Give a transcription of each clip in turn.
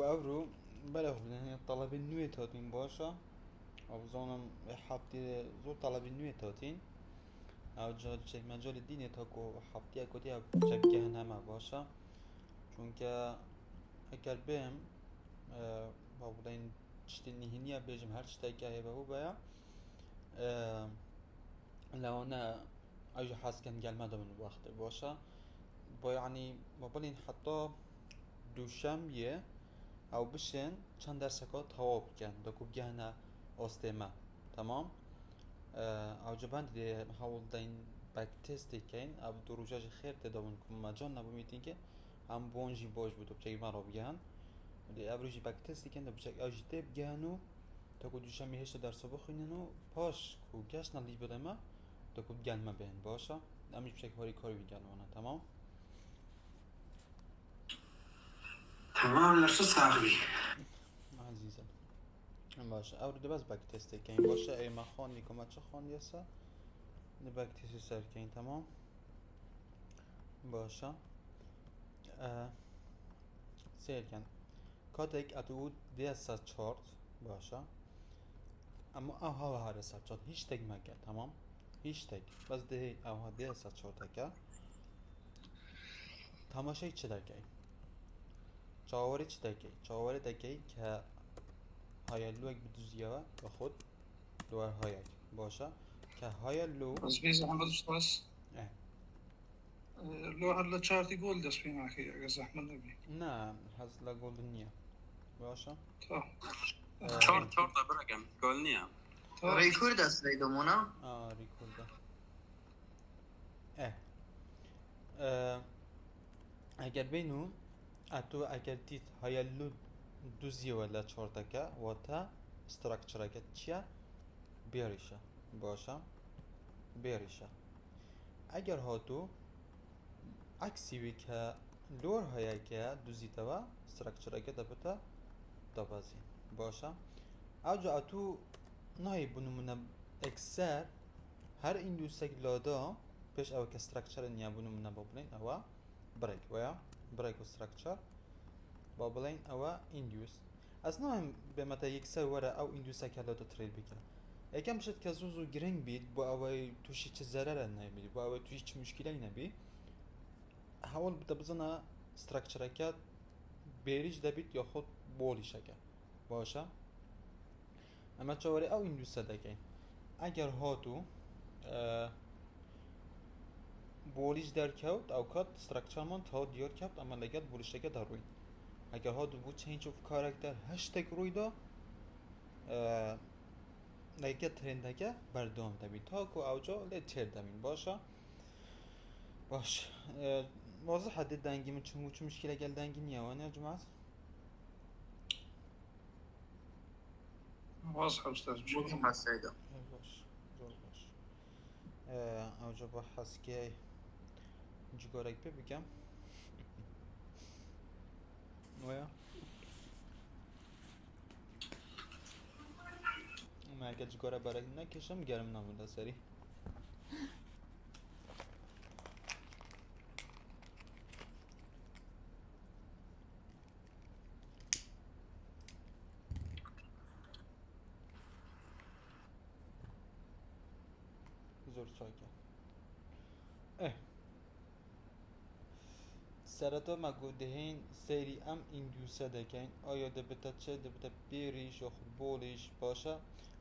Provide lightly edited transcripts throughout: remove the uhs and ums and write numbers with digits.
أورو بله يعني طلب النوية تاتين باشا أو زونم حفتي زور طلب النوية تاتين أو جال شيء مجال الدين تاكو حفتي أكودي جبكي هنا ما باشا چونك اگر بهم با بودن چتنی هنیا بیجم هر چتا که هی بهو بیا لو انا اجي حاس كان قال ما من وقت باشا با يعني ما بلين حتى دوشنبه او بشن چند درسکات هوا بکن دکو بگهنه استما تمام او جبان دی حاول دین بک تست کن او دو روزاج خیر تداون کم مجان نبو میتین که هم بونجی باش بود بچه ما رو بگن دی ابروجی بک تست کن بچه اجی تب بگهنو دکو دوشنبه هشت درس بخوننو پاش کو گشت نلی بده ما دکو بگن ما بین باشه امیش بچه کاری کاری بگن وانا تمام تمام لرسو ساقبی عزیزم باشه او رو بس بک تست کن باشه ای ما خوانی کما چه خوانی هسته نباك تيسي سركين تمام باشا سيركن كاتك اتو دي چارت باشا اما اوها هر چارت هیچ تگ مگه تمام هیچ تگ بس ده اوها دي چارت که تماشای چه دکی چاوری چه دکی چاوری دکی که های لوک بدوزیه و خود لوه هایک باشا که های لو بس بيز محمد استاذ لو هلا تشارتي جول دس في معك يا زحمة النبي نه هزلا گولدن نیه باشا تا چهار تا برگم گل نیم ریکورد است دومونا ریکورده اگر بینو اتو اگر دید های لود دوزی ولا چارتکه و تا استرکچرکه چیه بیاریشه باشه بیاریشه اگر هاتو عکسی وی که لور هایی که دوزی توا استرکچرکه دبتا دبازی باشه اوجا اتو نای بونمونه اکثر هر این دوستک لادا پیش او که استرکچر نیا بونمونه بابلین او بريك ويا بريك وستراكشر بابلين او انديوس اصلا بمتى يكسر ورا او انديوس كلا تريل بك اكم شت كزوزو جرينج بيت بو او توشي چه ضرر نه بي بو او توشي چه مشكله نه بي حاول بتبزنا استراكشركات بيريج دبيت ياخد بوليشكه باشه اما چوری او اندیوس دکین اگر هاتو بولیش در کود او کات استراکچر من تا دیار کود اما لگت بولیش که در روی اگر هاتو بو چینج اف کاراکتر هشتگ روی دا لگت ترند که بردام دبی تا کو اوجا لتر دمین باشه باش واضح حد دنگی من چه مشکل گل دنگی نیاوانه یا جماعت واضح استاذ واضح السيدة باش زور باش اوجا با حسكي جيگارك ببكم ويا ما اگه جيگارا برک نکشم گرم نمونده سری زور چاکه سرطا ما گودهین سری ام اندیوسه دکین آیا دبتا چه دبتا بیریش یا خود بولیش باشه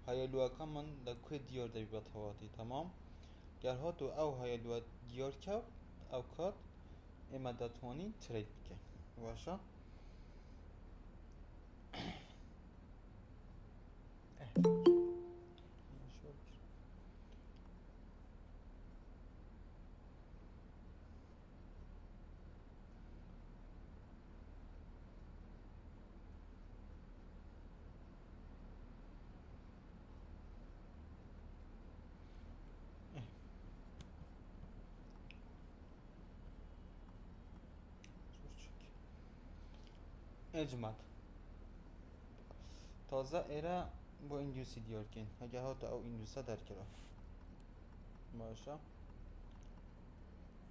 های لوکا من لکوی دیار دبی بطواتی تمام گر ها تو او های لوک دیار کب او کات اما داتوانی ترید بکن باشه اجمد تازه ایره با اندیوسی دیار کن اگه ها تا او اندیوسه در کرا باشه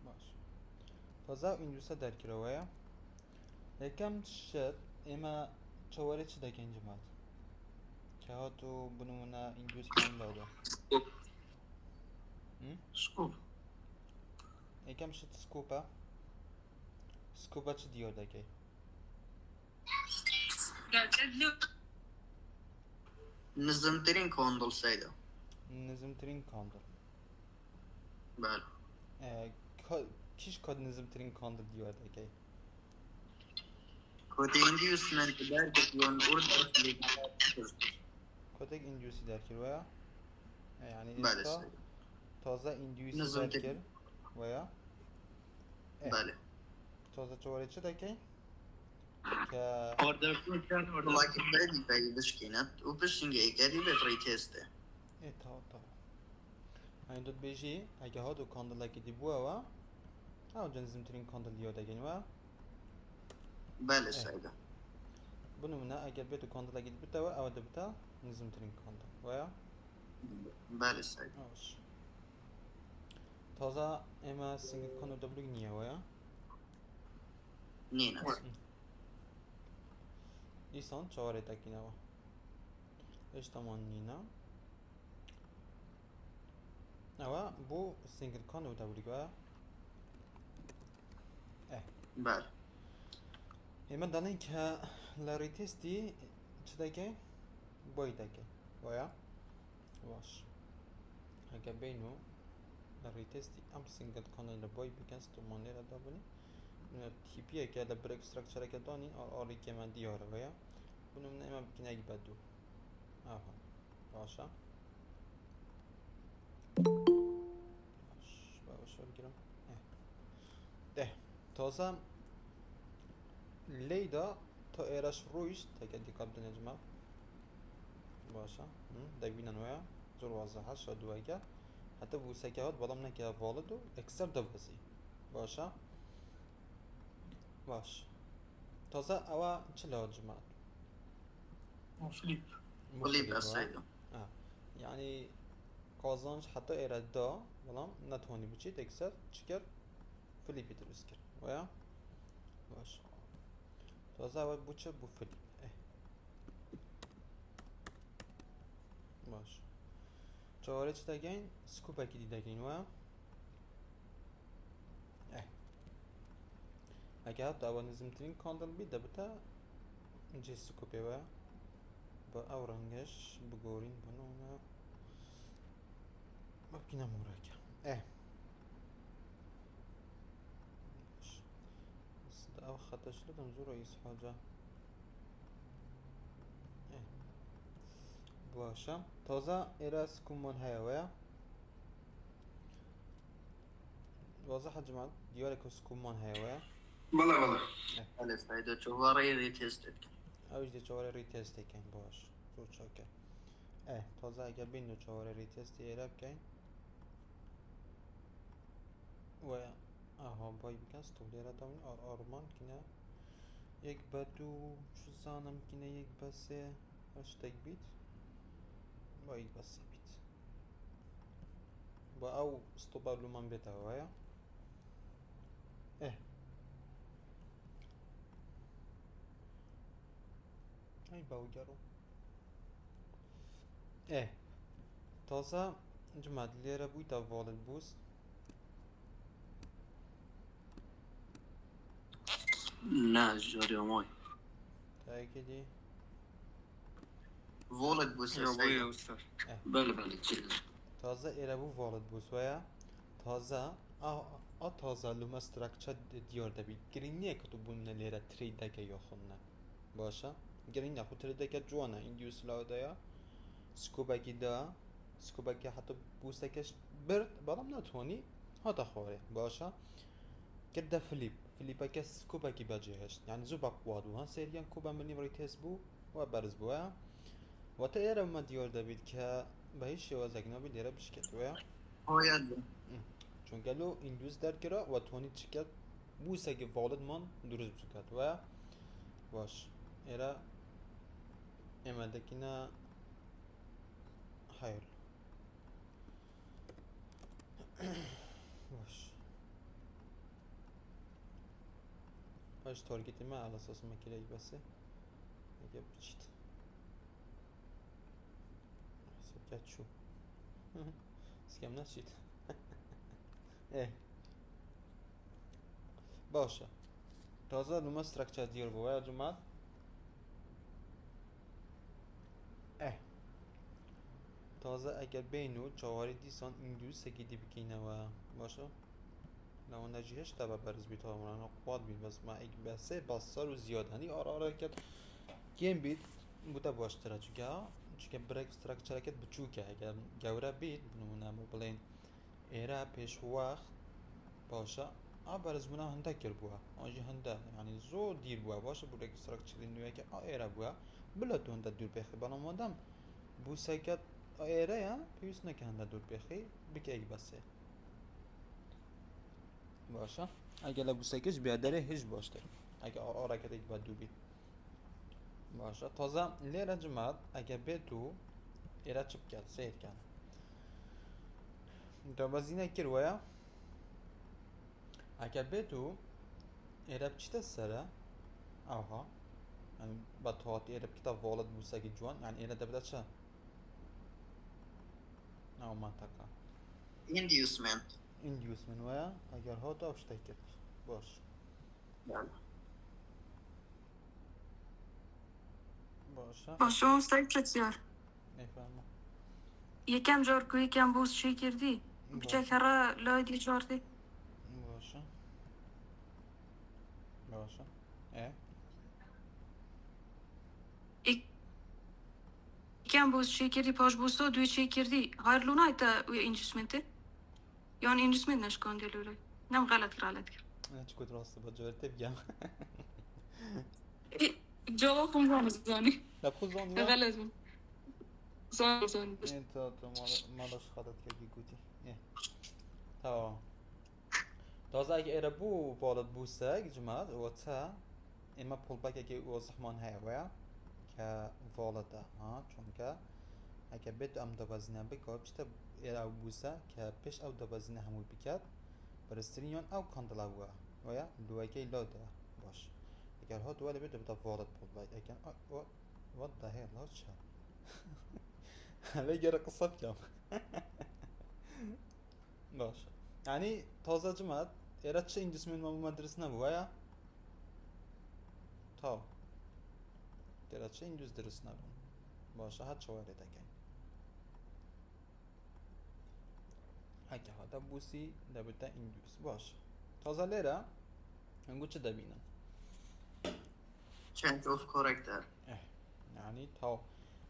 باشه تازه او اندیوسه در کرا ویا یکم شد اما چواره چی دکن جماعت که ها تو بنمونه induce من داده سكوب یکم شد سکوپا سکوپا چی دیار دکی نظمترین کاندل سایده. نظم ترین کاندل بله. کیش کد نظم ترین کاندل دیار دکی کد inducement در کتیون order select. کدک induceی در کر ویا یعنی بله استا سایده. تازه induceی نظم در ترین. کر ویا بله. تازه چواره چی دکی که Order function order. لكن بعدی پیداش کنید و پشتینگه ایکادی به ریتسته. تا این دوت بیجی اگه ها دو کاندل اکی دی بوا او جنزم ترین کاندل دیار دکن و بله سایده. بنمونه اگر بیتو کاندل اکی دی بتا و او دبتا نظم ترین کاندل ویا بله سایده. باش تازه اما سینگل کانو دبلو نیه ویا نین است. ایسان چهاره تکینه و اشتمان نینا اوا بو سینگل کانو دبلو ویا بله. اما دانه که لاری تستی چه دکه بای دکه ویا باش اگه بینو لاری تستی ام سینگل کانو لبای بکنست تو مانه را دابونی تیپیه که لبرک استرکچره که دانی آری که من دیاره ویا بونو من اما بکنه اگه بدو آها باشا باش بگیرم ده تازه لیدا تا ایرش رویش تا که دیکاب دو نجمه باشا دوینن ویا زور واضحه شد وگه حتی بوسکه هات بالام نکه والدو اکسر دو بزی باشا باش تازه اوا چه ها جماعت وفليب فلیپ است سایده. يعني قازانش حتى ايراد دا بلام نتواني بچيت اكسر چكر فليبي درست كر ويا باش تازه اول بوچه بو فليب باش چهاره چه دگين سكوب اكي دي دگين ويا اگه حتی اول نظم ترین کاندل بید دبتا جه سکوبه ويا با او رنگش بگورین بنونه ممکنه مرکب بس او خطش لدم زور رئیس حاجه باشه تازه ایره سکومان هیا واضح جماعت دیاره که سکومان هیا بلا بلا بله سایده. چهاره ریتسته. اوش دی چهاره ریتست کن باش زور چاکه تازه اگر بین دو چهاره ریتست ایره بکن و آها بای بکن ستولی را داونی آرمان کنه یک بدو چو زانم کنه یک بسه هشتگ بیت با یک بسه بیت با او ستوبا بلومان بیت هوایا ای باو گرو تازه جمعت لیره بوی تا والد بوز نه جاری امای تاکیدی والد بوسه يا ابوي سایده. استاذ. بله بله چیز تازه ایره بو والد بوز ویا تازه تازه لوم استرکچر دیار دبی گرینیه که تو بون لیره تریده که یا خونه باشه گرینیه خود تریده که جوانه این دیوس لاده یا سکوبکی دا سکوبکی حتی بوستکش برد بالام نتونی هاتا خوره باشه كده فليبا كاس كوبا كي باجيهش يعني زوبا قوادو ها سيريان كوبا مني مريتيس بو وبرز بو وتيرا ما ديور دابيد كا بهيش وزاكنا بيديرا بشكت ويا هاید. چون قالو اندوز در كرا وتوني تشكت بوسا كي فالد من دروز بشكت ويا واش ايرا اما دكينا حيل واش باش تارجت ما على اساس ما كده بس اگه بچید حساب شو اسکم نشید اه باشه تازه نوما استرکچر دیار بوده یا جماعت اه تازه اگر بینو چهاری دیسان این سگیدی بکینه و باشه لو نجيهش تبع برز بيت هون انا قواد بيت بس ما ايك بس بصر وزيادة هني ارا كت جيم بيت بودا باشترا چونکه برک استراکچر کت بچوکه اگر گوره بید بنمونه بلین ایره پیش وقت باشه برز بنا هنده کر بوه آنجی هنده یعنی زود دیر بوه باشه برک استراکچر نویه که ایره بوه بلا تو هنده دور بخی بنا مادم بو سکت ایره یا پیوست نکه هنده دور بخی بکه ایک بسه باشه اگه لبو سکش بیادره هیچ باشتر اگه آره کت ایک باید دو بید باشه تازه لیره جماعت اگه بتو ایره چپ کرد سیر کرد دابازینه کرویا اگه بتو ایره بچیت سره اوها yani بطوات ایره بکتا والد بوساقی جوان yani ایره دبده چه او منطقه Inducement. inducement ویا اگر ها دا اشتای کرد باش بله. باشه باشه استاد بسیار نفهمم یکم جارکو یکم بوز چی کردی بچه کرا لای دی چارتی باشه باشه یکم بوز چی کردی پاش بوستو دوی چی کردی هر لونا ایتا وی اینجسمنته یان اینجسمنت نشکان دیلوره نم غلط کرد نه چکت راسته با جارته بگم جواب خون زانی لبخو زانی وا غلط بود زانی انت تو مالاش خالت کردی گوتی تمام تازه اگه ایره بو والد بوسه جماعت و تا اما پول بک اگه او زحمان هاویا که والده ها چونکه اگه بد ام دوازینه بکار بشته ایره بوسه که پیش او دوازینه همو بکرد برسترینیون او کندلا هوا ویا لوگه لاده باش اگر ها دوله بده بده والد پول بک اگر what the hell ها چه هلا گره قصه بکم باشه yani تازه جماعت ایره چه این جسمین ما مدرس نبوه یا تا ایره چه این جز درس نبون باشه هر چه وارده کن اگه ها دا بوسی دا بده این جز باشه تازه لیره هنگو چه دبینن Change of character. yani تا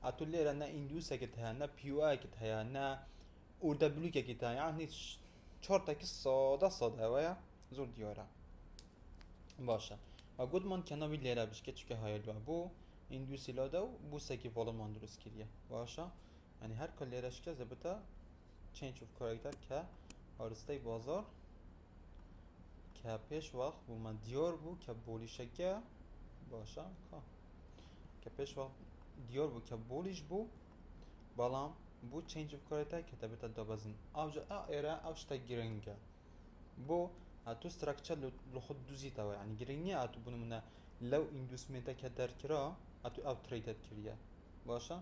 اتو لیره نه این جوز اکت ها نه پیو اکت ها نه او دبلو اکت ها yani چهار تاکی ساده ویا زور دیاره باشه و گودمان کناوی لیره بشکه چکه هایلوه بو این دو سیلاده و بو سکی والمان درست کریه باشه یعنی هر کل لیرش که زبطه change of character که آرسته بازار که پیش وقت بو من دیار بو که بولیش که باشه که پیش وقت دیار بو که بولیش بو بالام بو change of character که تبته دابازین اوجا ایره اوشتا گرنگه بو اتو structure لو خود دوزی تاوه يعني گرینی اتو بنمونه لو inducement که در کرا اتو او تریدد کریه باشه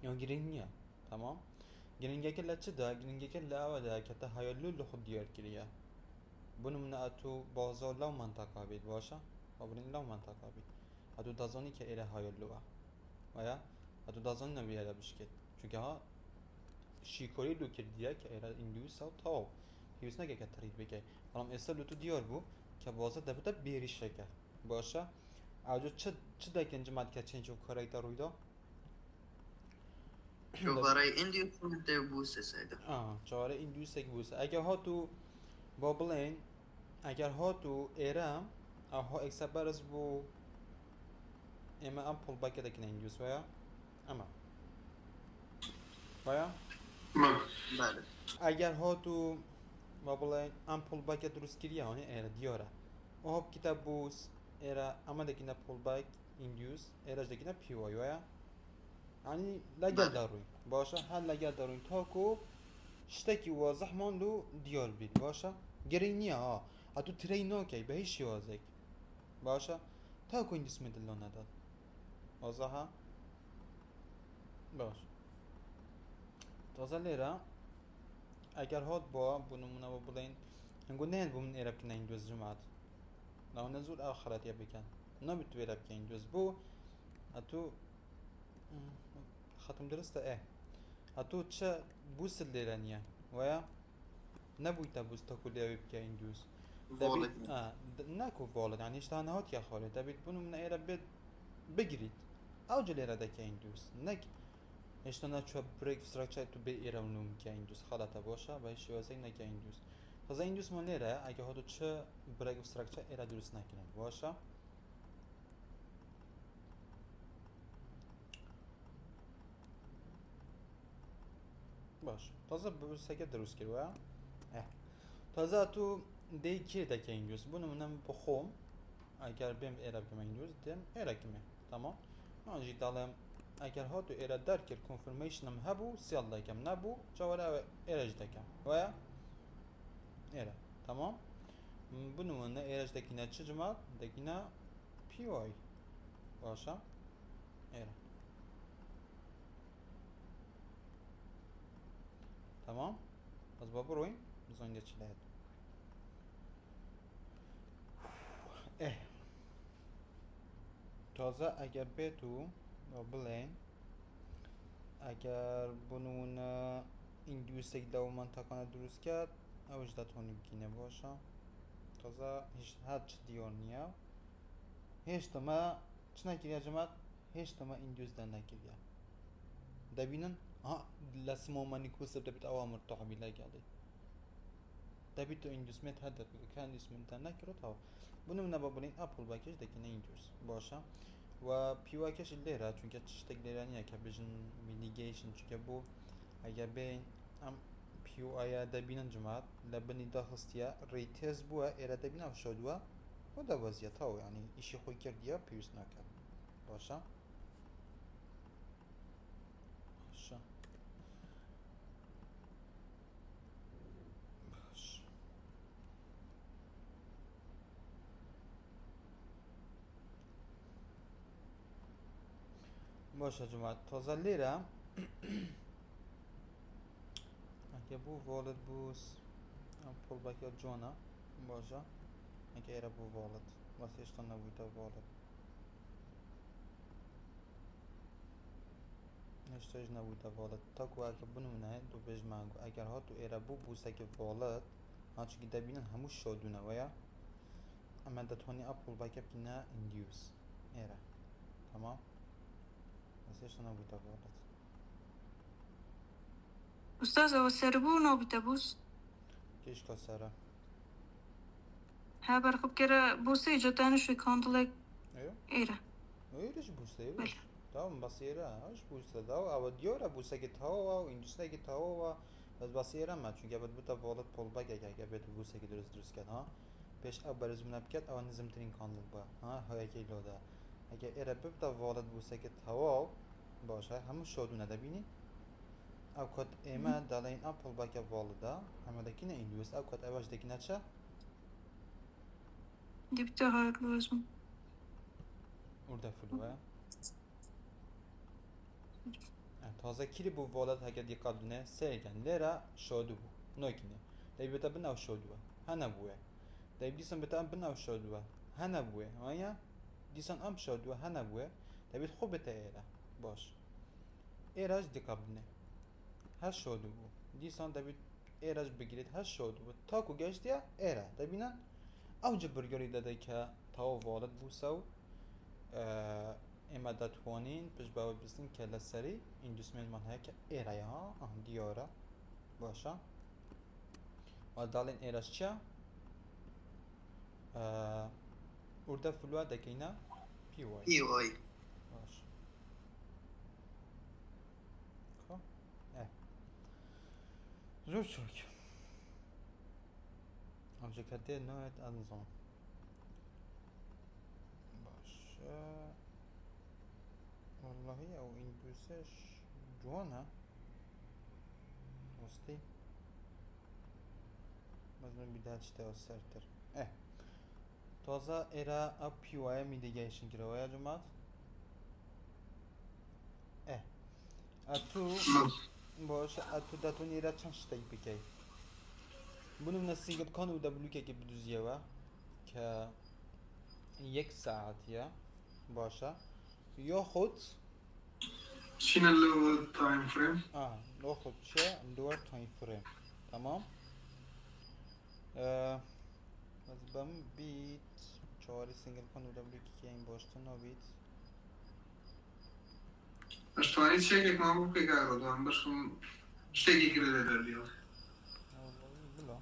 یا گرینیه تمام گرینگه که لچه ده گرینگه که لاوه ده که تا هایلو لو خود دیار کریه بنمونه اتو بازار لو منطقه بید باشه بابرین لو منطقه بید اتو دازانی که ایره هایلوه ویا اتو دازانی نبیره بشکت چونکه ها شیکوری لو کردیه که ایره induce او تاو هیوز نگه که ترید بگه حالا ایسا لوتو دیار بو که بازار دبوده بیریش شکر باشه اوجو چه دکن جمعت که چنج و کارکتر روی دا؟ شو برای inducement بوسه سیده. چاره این دوست یک بوسه اگر ها تو بابلین اگر ها تو ایرم او ها اکسا برز بو اما ام پول باکه دکن این دوست ویا اما ویا بله. اگر ها تو بابلین ام پول باکه درست کریه هانی ایره دیاره او ها کتاب بوس ایره اما دکینه پول باک induce ایرج دکینه پیوای ویا yani لگل داروی باشه هر لگل داروی تاکو شتکی واضح ماندو دیار بید باشه گرینیه اتو ترینو کی به هیچ وازک باشه تاکو این اسم دلو نداد وضعها باش تازه ليرة اگر هات با بنمونه با بلين نقول نهن بو من ايرا بكنا يندوز جماعت لو نزول اخرات يا بكن نبت ويرا بكن يندوز بو هتو ختم درسته هتو تشا بوس الليرانيا ويا نبوي تبوس تاكل يا بكن يندوز فولت ناكو فولد يعني اشتان هات يا خالد دبيت بنو من ايرا بيت بگرید او جلیره دکه این دوست نک اشتنا چوب بریک ستراکچر تو به ایرانوم که این دوست خالتا باشه و ایش واسه نکه این دوست تازه این دوست من لیره اگه هاتو چه بریک ستراکچر ایرا درست نکنه باشه باش تازه بروسه که درست کرده تازه تو دی کی دکه این دوست بونو منم بخوم اگر بیم ایرا بکم این دوست دیم ایرا کمه تمام آنجی دالم اگر هاتو ایرا در کرد کنفرمیشنم هبو سیال دکم نبو جواره ایراج دکم ویا ایرا تمام بونو نه ایراج دکینه چه جماعت دکینه پی وای باشه ایرا تمام از بابا رویم بزنید چی لید تازه اگر بتو بلین اگر بنون این دوستک دو منطقه درست کرد اوش داتونی بکنه باشه تازه هیچ هرچ دیار نیا هیچ تما چه نکردی یا جماعت هیچ تما این دوست دن نکردی دبینن لسمو منی کوسب دبیت اوامر تحمیل کرده دبیت این دوست مت هدف کن دوست من نکرد تا بنو نبا بلین اپل باکش دکنه این دوست باشه و پیواکش لیره چون که تشتک لیره نیه که بجن مینیگیشن چون که بو اگر بین ام پیو آیا دبینن جماعت لبنی داخستیا ریتز بوه ایره دبین او شدوه و دا وضعیت هاو یعنی ایشی خوی کردیا پیوست نکرد باشه باشه باشه باشه جماعت تازه لیره اگه بو والد بوس پول باکر جونا باشه اگه ایره بو والد واسه اشتان نبویده والد اشتاج نبویده والد تاکو اگه بنونه دو بجمعگو اگر ها تو ایره بو بوسه که والد ها چونکه دبینن هموش شادونه ویا اما دتوانی اپل باکر بکنه اندیوس ایره تمام واسه اشتان نبویده والد استاذ او سربو نو بتبوس کش کسره ها برخب كده بوسي جتاني شوي كاندلك ايوه ايرا ايش بوسه بله. ايش تمام بصيره ايش بوسه دا او دیاره بوسه که تاوا و اینجوسه که تاوا بس بصيره ما چون که بوتا والد پول باگ اگه بده بوسه که درست کرد ها پیش او برز من بکت او نظم ترین کاندل با ها های که لودا اگه ایره بوتا والد بوسه که تاوا باشه همون شادونه دبینی او کد ایما دالین اپل باگ والدا همه دکینه ایندوس او کد اواش دکینه چه دي بتاعها لازم orada فلوه تازه کلی بو والد هکر دقت دونه سرگن لرا شادو بو ناکنه دی بتا بناو شادوه هنه بوه دی دیسان بتا ام بناو شادوه هنه بوه آیا دیسان ام شادوه هنه بوه دی بیت خوب بتا ایره باش ایراج دقت دونه هر شادو بو دیسان دی بیت ایراج بگیرید هر شادو بو تاکو گشتیا ایره دی بینن او جبرگاری داده که تاو والد بو سو اما دتوانین پیش باید بستین که لسری این دوستمن من هک ایرای ها دیاره باشه و دالین ایراش چه orada فلوه دکینه پی وای پی وای باش خب زور چوک آنجا کده نوعت انظام باشه والله او این دوستش جوانه راستی بازم بیداد شده و سرتر تازه ایره اپ پیوه میدیگیشن گره ویا جماعت اه اتو باشه اتو داتون ایرا چند شتایی بکی بونو من السنجل کان و دبلو که بدوزیه و که 1 ساعتیه باشه یا خود شنو اللي التايم فريم؟ لو خود چه دور تایم فریم تمام از بم بیت چهاری سنگل کان و دبلو که این باشته نبید اشتواني تشيك ما بو كي قاعد دوام باش شتيكي كده درديو والله بلا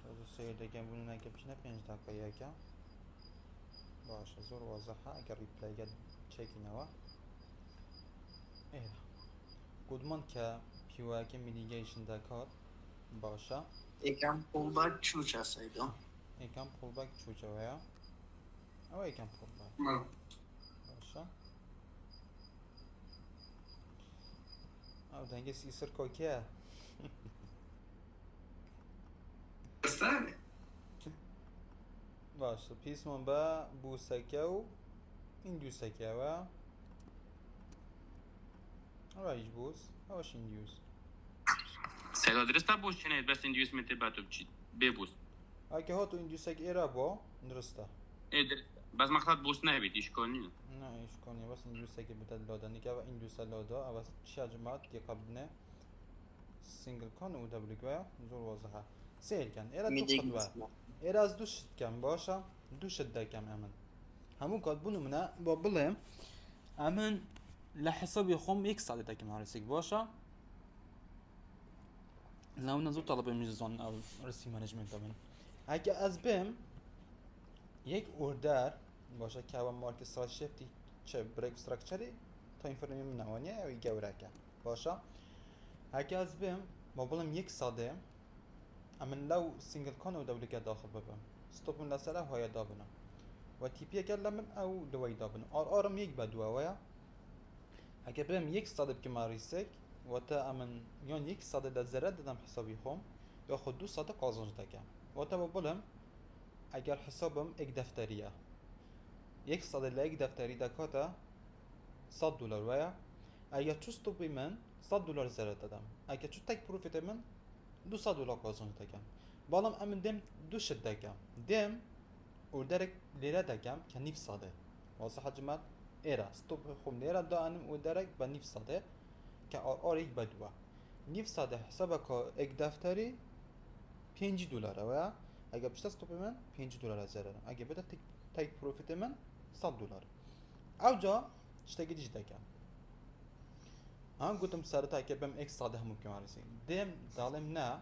از سیردگم بونو نگه پیش نه 5 دقیقه یکم باشه زور واضحه اگر ریپلی گد چکی نوا ایره گودمان که پیوه که میلیگیشن دکات باشه یکم پول باید چوچ هستیدو یکم پول بک چوچه ویا او یکم پول بک ما باشه او دنگه سیسر کوکیه استاني باشه پیسمان با بوسکه و این دوسکه و او ایج بوس اوش این دوس صدا درست بوش شنید بس اندیوسمنت باتو بچید ببوس اگه ها تو این دوسک ایره با درسته بس مقصد بوس نبید اشکال نیست نه ایش کنی بس این دوسک بدل لادنی که و این دوسک لادا او چی اجماعت که قبلنه سینگل کان و دبل گویا زور واضحه سیر کن ایره تو میدگی خدوه ایره از دوش کم باشه دوش دکم امن همون کات بونو منه با بلیم امن لحسابي خم 1 ساعة دكم هرسيك باشا لو نزول طلب ميزان او رسي مانجمنت من اگه از بم یک اوردر باشه که اول مارک استراتژی چه بریک استراکچری تا این فرمی من نوانیه او گورکه باشه اگه از بم با بلم 1 ساعته امن لو سینگل کان و دبلیکه داخل ببم ستوب من لسره های دابنم و تیپی اگر من او دوی دابنم آرم یک بدوه ویا اگه برم 1 ساعت بکم ریسک و تا امن یان 1 ساعت در ذره دادم حسابی خم یا خود 2 ساعت قازنج دکم و تا ببلم اگر حسابم یک دفتریه 1 ساعت ل1 دفتری دکاتا $100 ویا اگر تو استوبی من $100 ذره دادم اگر تو تک پروفیت من $200 قازنج دکم بالام امن دم دو شد دکم دم اوردرک لیره دکم که 9 ساعته واسه حجمت ایرا ستوب خم لیره دانم و درک با 9 ساعته که یک بدوه 9 ساعته حسابه که یک دفتری $5 و اگه بیشتر ستوب من $5 زرارم اگه بده تک پروفیت من $100 او جا اشتاقی دیج دکم گفتم سرتا که بهم 1 ساعته همون که مارسی دم دالم نه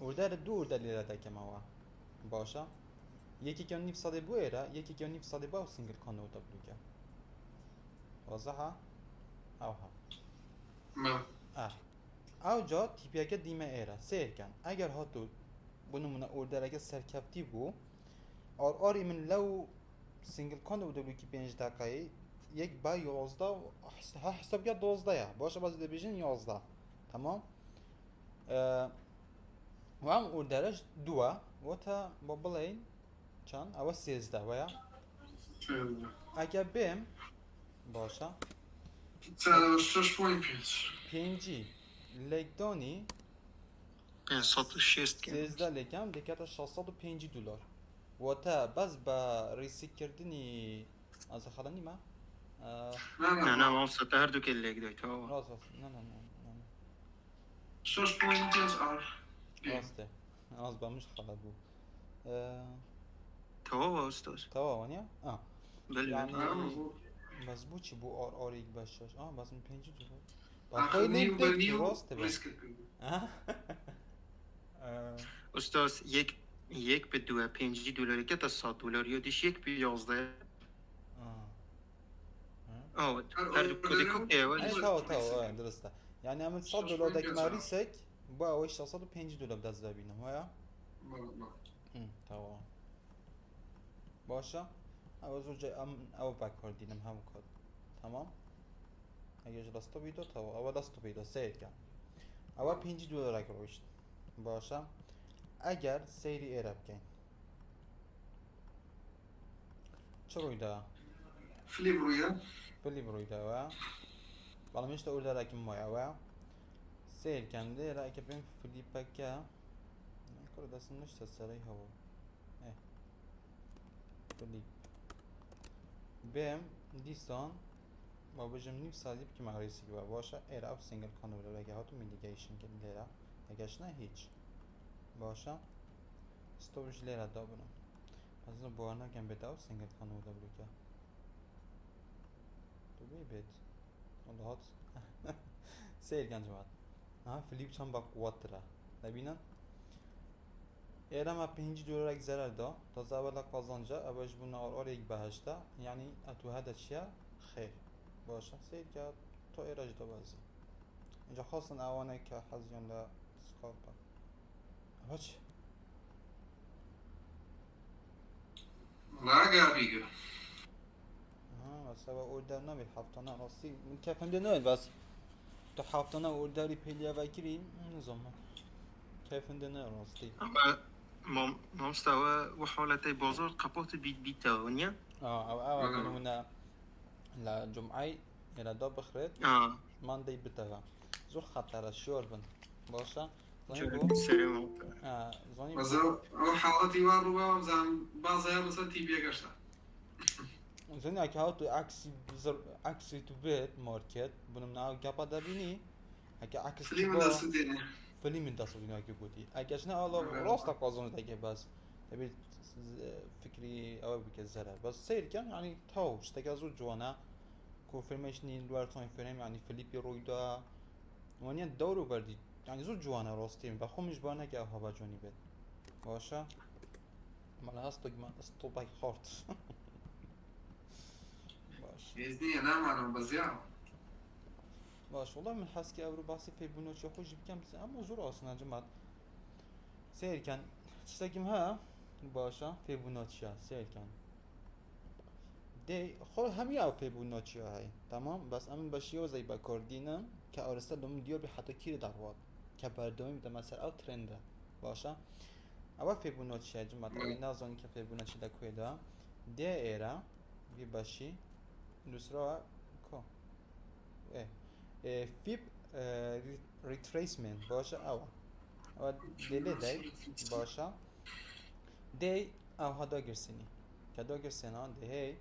اوردر دو اوردر لیره دکم اوا باشه یکی که 9 ساعته بو ایرا یکی که 9 ساعته با سینگل کانو دبلوکه واضحه اوها ما او جا تیپی که دیمه ایره سیر کن اگر ها تو بنمونه اوردر اگه سرکفتی بو آری من لو سینگل کان و دبلو که 5 دقیقه یک با 11 ها حساب کرد 12 یا باشه باز دبیجن 11 تمام و هم اوردرش دوه و تا با بلین چند او 13 و یا اگه بیم باشه ساعة 6.5 پنجی لیکدانی 506 کن 13 لیکم دیکتا $605 و تا بس با ریسیک کردنی از خلانی ما نه نه ما ستا هر دو که لیک دایت ها راست نه نه نه 6.5 ار راسته از با مش خلط بو تو استاد توا وانیا بله یعنی بله بس بو چی بو آر یک بشش بس $5 آخه خیلی نیو به دیگه نیو راسته بس ریسک کنید. استاد یک به دو $5 که تا $100 یا دیش یک به 11 هر دو کدی کوکه ای ولی توا درسته یعنی همین $100 دک مریسک با اوش $605 بدست ببینم ویا ما توا باشه او زوج او بکار دیدم همون کار تمام اگه دستو بیدو توا او دستو بیدو سیر کن او $5 روشت باشه اگر سیری ایرب کن چه روی دا فلیپ رویا فيليب رويداوا والله مش تقول لكن مويا سير كان دي رأيك بين فيليبا كا كل ده سنش تسري هو ايه فيليب بهم ديسان ما بجم نفس سالي بكي مغريسي جوا باشا ايرا او سنجل كانو ولا لقى هاتو ميديكيشن كده ليرا اگهشنا هیچ باشا ستورج ليرا دابنا از اون بوانا کم بده او سنگل کانو دا بلوکه تو بی بید والله هات سير كان جماعة ها فيليب چند با قوت ترى نبينا ايرا ما $5 ضرر دا تازه اولا قازانجا اوش بنا اور یک بهشتا يعني اتو هذا الشيء خير باشا سير كان تو ايراج دا بازي اینجا خواستن اوانه که حزیان لا سکالپا هاچ لا قابيقة بس هو اوردر نبید هفتانه راستی من کفم ده نبید بس تو هفتانه اوردری پیلیا وکری نظام کفم ده نه راستی ما مستوى وحالتي بازار قبوت بيتا ونيا او کنه هنا لجمعه الى دا بخرد من دی بتوا زور خطر شور بن باشه سلام زانی بس او حالتي وارو زعم بعضها مثلا تيبيا قشطة زانی اگه ها تو عکسی تو بیت مارکت بنم نه گپا دبینی اگه عکس فيلم با دست دينه فیلم دست بینی اگه بودی اگه نه الله راست قازون دیگه بس تبي فكري او بك زرع بس سير كان يعني تو اشتكازو جوانا كو فيلمش نين دوار تايم فيلم يعني فيليبي رويدا ونيا دورو بردي يعني زو جوانا راستين بخومش بانا که هوا جوني بيت باشا مالا استوغما استوباي خورت باش يزني انا معلوم بزيعه باش والله من حس که اورو باسي في بنوچ خوش بكم اما زور اصلا جماعت سير كان تشتكيم ها باشا في بنوچيا سير كان دی خود همین او فیبوناچی های تمام بس امن باشی و زی بکردینم که آرسته لوم دیور به حتی کیر در واد که بردومی بده مثلا او ترنده باشه اول فیبوناچی های جمعت اگه نازانی که فیبوناچی دا کوی دا دی ایرا وی باشی دوسرا کو فیب ریتریسمنت باشه او دیلی دی باشه دی او ها دا گرسینی که دا گرسینان دی هی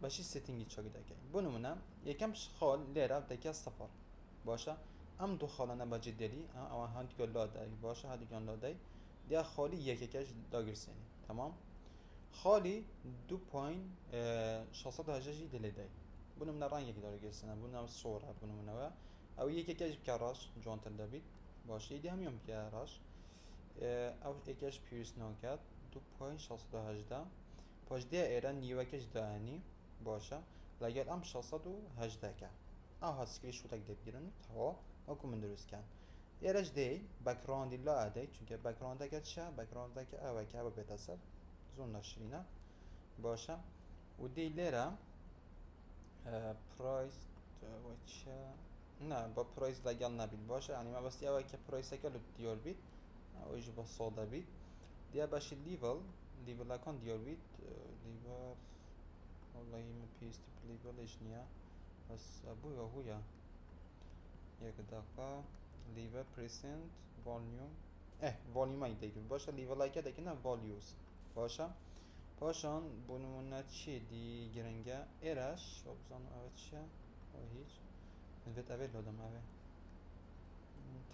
باشی ستینگی چاقی دکه بونمونه یکم خال لیره دکه صفر باشه ام دو خالانه باجی دلی اما هندگاه لاده باشه هندگاه لاده دیا خالی یکش داگرسینی تمام خالی 2.618 دلی دی بونمونه رنگ یکی داره گرسینه بونمونه صوره بونمونه و او یکش بکراش جوانتر دبید باشه ایدی همیم بکراش او یکش پیوس ناکد 2.618 پاش دیا ایران نیوکش دانی باشه لگر ام 618 که آها سکری شو تک دبیرن تا اکو من درست کن ایرش دی بکراندی لا دی چونکه بکرانده که چه بکرانده که اوه که اوه بیتاصل زون نشرینه باشه و دی لیره پرایس و چه نه با پرایس لگل نبید باشه یعنی ما بستی اوه که پرایس اکل دیار بید اوهش با ساده بید دیا باشی لیول اکان دیار بید لیول والله ما پیست لیولش نیا بس ابویا هویا یک دقیقه لیول پرسنت والیوم والیوم ای دیگه باشه لیول ای که دیگه نه والیوز باشه پاشان بونمونه چی دی گرنگه ایرش و بزن اوه چیه اوه هیچ البته اوه لادم اوه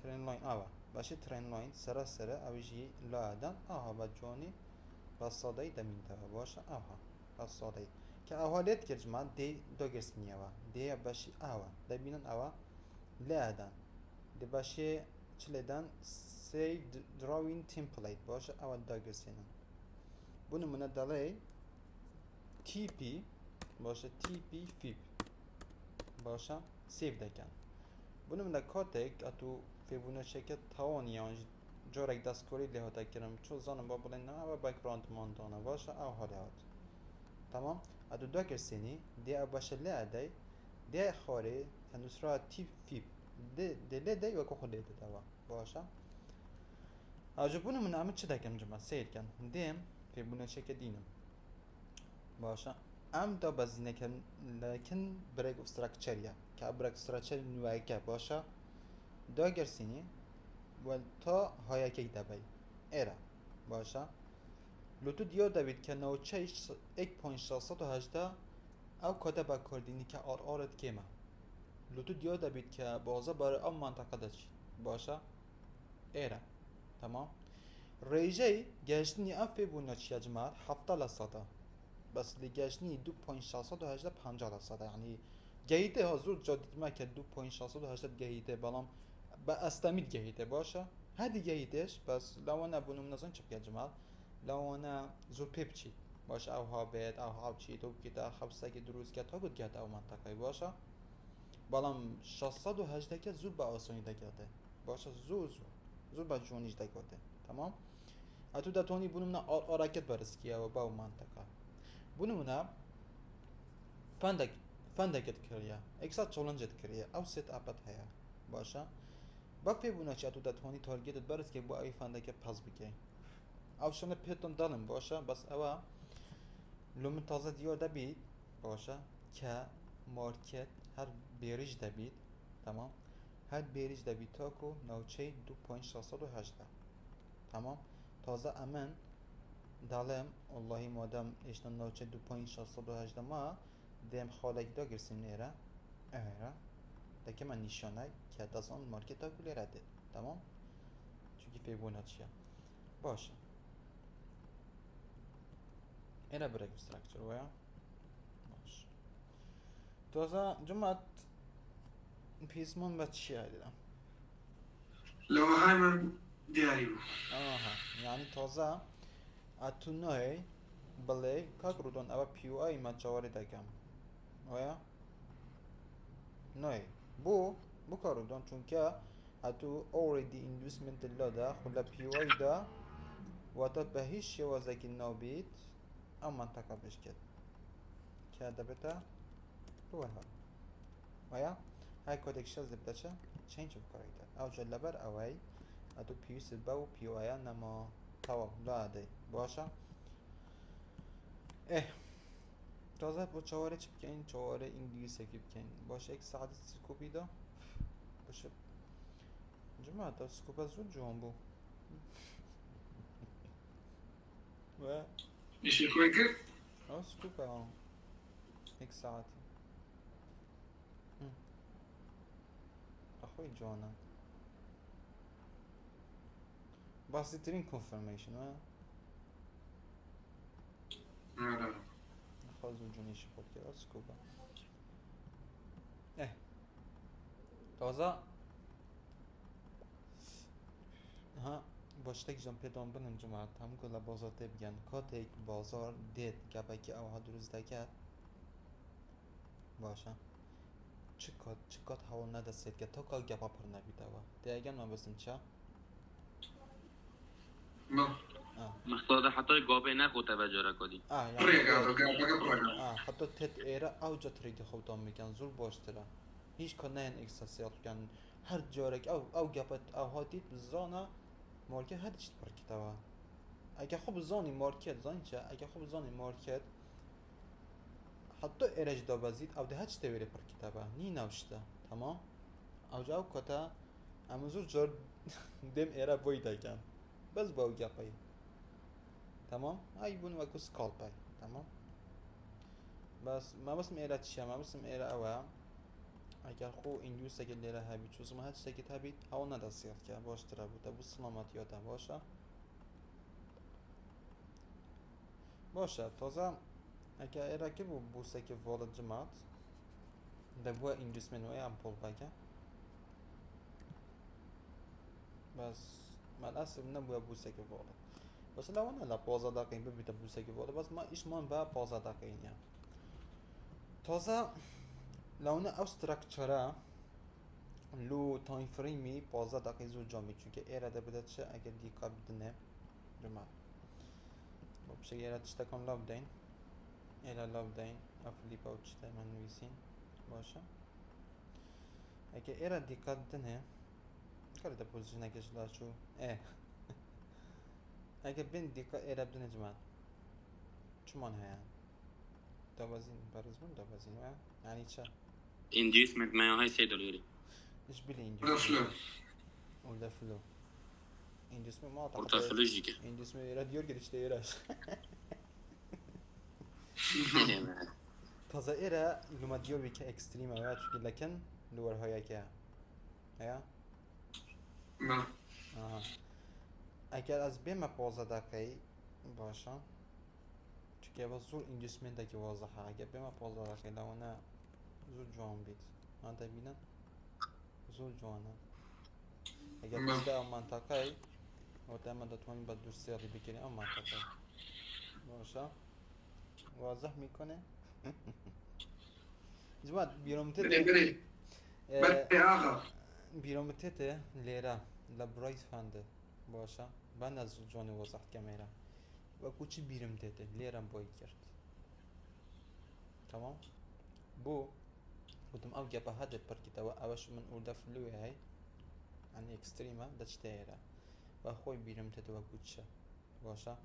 ترین لاین اوه باشه ترین لاین سره اوه جی لادن آها با جانی با ساده ای دمین دوه باشه آها با ساده ای که احالیت که جماعت دی دوگرس نیاوا دی باشی آوا دی بینن آوا لادن دی باشی چلیدن سی دراوین تمپلیت باشه آوا دوگرسینن بونو منه دالی تی پی باشه تی پی فیب باشه سیف دکن بونو منه کاتک اتو فیبونه شکت توانیان جورک دستکاری لحاظ کرم چون زانم با بلند نه آوا بکراند ماندانه باشه احالیات تمام ادو دوگرسینی دی باشه لعده دی خاری هنوسرا تی فیب دی لده و که خود لیده دوا باشه اجبونه من عمل چه دکم جمع سیر کن دیم فیبونه چه که دینم باشه ام دا بزنه کن لکن برگ استراکچریا که برگ استراکچر نوعی که باشه دا گرسینی ول تا های که دبی ایرا باشه لوتو دیو دبید که نوچه 1.618 او کده با کردینی که آرت کیمه لوتو دیو دبید که بازه برای ام منطقه دا چید باشه ایرا تمام ریجه گشتنی ام فی بونا چیه جماعت 7%. بس لجاشني 2.618 50%. يعني جيدة هزور جديد ما كان 2.618 جيدة بلام بأستميت جيدة باشا هذه جيدة بس لو أنا بنو منظم شوف يا جماعة لو أنا زور بيبشي باش أو هابت أو هابشي تو كده خمسة كده دروس كده تاخد جات أو منطقة باشا بلام 618 كده زور بأسوني ده كده باشا زور بجونيش ده كده تمام أتو ده توني بنو منا أراكت برسكيا وباو منطقة بونمونه فندکت کریه اکسات چالنجت کریه او ست اپت هیا باشه با فی بونا چه تو دتوانی تارگتت برس که با ای فندک پاس بکی او شونه پیتون دالم باشه بس اوا لوم تازه دیو دبید باشه که مارکت هر بیریج دبید تمام هر بیریج دبید تاکو نوچه 2.618 تمام تازه امن دالم والله مادام ایشنا نوچه 2.618 ما دیم خالق دا گرسیم نیره ایره دکه من نشانه که دازان مارکت ها کلی رده تمام چونکه فیبوناچیه باشه ایره برگ استراکچر ویا باشه تازه جمعت پیسمون با چیه دیدم لو هاي من دياري آها یعنی تازه اتو نوی بله کاک رودون اوا پیو آی ما جواری دکم ویا نوی بو کارودون چونکه اتو already inducement لاده خلا پیو آی دا و تا به هیچ شوازکی نابید ام منطقه بشکد که دبتا رو ها ویا های کودک شز دبتا چه چینج بکاری داد او جلبر اوی اتو پیو سبا و پیو آیا نما تمام لاده باشه تازه با چهاره چی بکنین چهاره انگلیسی که بکنین باشه یک ساعت سکوپی دا باشه جمعه تا سکوپ از زود جوان بو و ايش يكون كيف؟ سکوپ ها یک ساعتی اخوی جوانا باسی ترین کنفرمیشن و لا خازو جونیش خود که سکوپا تازه ها باشتک جان پیدام بنم جماعت هم کلا بازار بگن کاتک بازار دید گبه که اوها دروز دکت باشه چه کات هوا ندستید که تا کال گبه پر نبیده و دیگه من بسیم چه؟ ما مختار حتی گابه نخود توجه را کدی بريغا حتی تت ایره او جا تریدی خودتان میکن زور باشتره هیچ کار نه این اکساسیات کن هر جارک او گپت او هاتید بزانه مارکت هر چیت پر کتاوه اگه خوب زانی مارکت زانی چه اگه خوب زانی مارکت حتی ایرج دا بزید او ده هچ دویره پر کتاوه نی نوشته تمام او جا او کتا اما زور جار دم ایره بایده کن بس با او گپایی تمام ای بون وکو سکالپای تمام بس ما بس ایره چیه ما بس ایره اوه اگر خو ایندیوس اگه لیره هبید چوز ما هر چیزی هبید او ندستیاد که باشتره بوده بو سلامتیاته باشه تازه اگه ایره که بو بوسه که والد جماعت ده بو ایندیوس منوی هم پول بگه بس من اصلا نبوه بوسه که والد بس لو انا لا 15 دقیقه ببیده بوسه که والد بس ما ایش من با 15 دقیقه اینه تازه لو انا او استراکچره لو تایم فریمی 15 دقیقه زود جا چونکه ایره ده بده چه اگر دیکا بدنه جماعت بشه ایره تشتکم لاب دین ایره لاب دین افلیپا و چته من نویسین باشه اگر ایره دیکا بدنه کرده پوزیشن اگه جلاشو اگر بین دیکا ایره بدنه جماعت چمان هیان دابزين برزمون دابزين يعني چه اندیوسمنت ما هاي 3 دلاری ايش بلي ولا فلو ولا فلو اندسمي ما اعتقد پورتفولیوژیکه اندسمي راديور قديش تيراش تازه ایره لوما دیور بی که اکستریم اوه چون لکن لور های که هیا ما آها اگر از بیم 15 دقیقه باشه چون که با زور اینجسمنت که واضحه اگر بیم 15 دقیقه لونه زور جوان بید من بینم زور جوانه اگر ما. تشته او منطقه و تمام دتوانی با دور سیاری بکنی او منطقه باشه واضح میکنه جماعة بري بري بري آخر بیرومتته لیره لبرایز فنده باشه من از جان وضح کمیره و کوچی بیرومتته لیرم بایی کرد تمام بو بودم او گپه هده پر کتاب اوش من اورده فلوی هی یعنی اکستریمه دچته ایره و خوی بیرومتته و کوچه باشه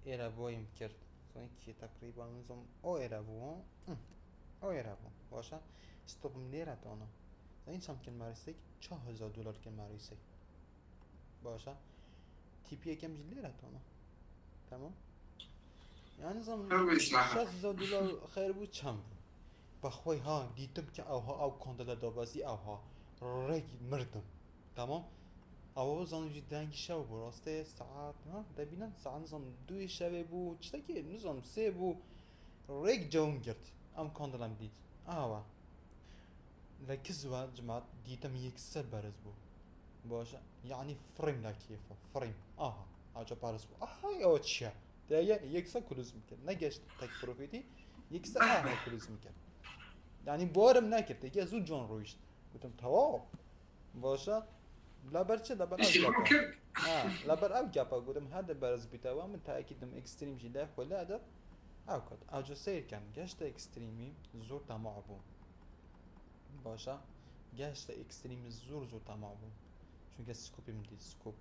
ایره بایم کرد سونی که تقریبا نظام او ایره بو او ایره بو باشه استوبم لیره تانه این چند کن مریسک $4000 کن مریسک باشه تیپی یکم لیره تانه تمام یعنی زم خير بيصلحها $60,000 خیر بود چم بود بخوای ها دیدم که اوها او کندل دابازی اوها رگ مردم تمام او زن جدنگ شو براسته ساعت ها دبینن ساعت نظام 2 شب بود چطور که نظام 3 بود رگ جون گرد ام کندلم دید آوا لكزوة جماعة ديتم يكسر برز بو باشه يعني فريم لا كيفه فريم اجا برز بو يا تشا دايا يكسر كلوز ممكن نجشت تك بروفيتي يكسر كلوز ممكن يعني بورم نكرت يا زو جون رويشت قلتم توا باشه لا برچه لا بر إيش ممكن لا بر او جابا قلتم هذا برز بتوا من تاكيد دم اكستريم جدا ولا هذا او كد اجا سير كان گشت اكستريمي زور تمام بو باشه گشت اکستریم زور تمام بود چون که سکوپی میدید سکوپ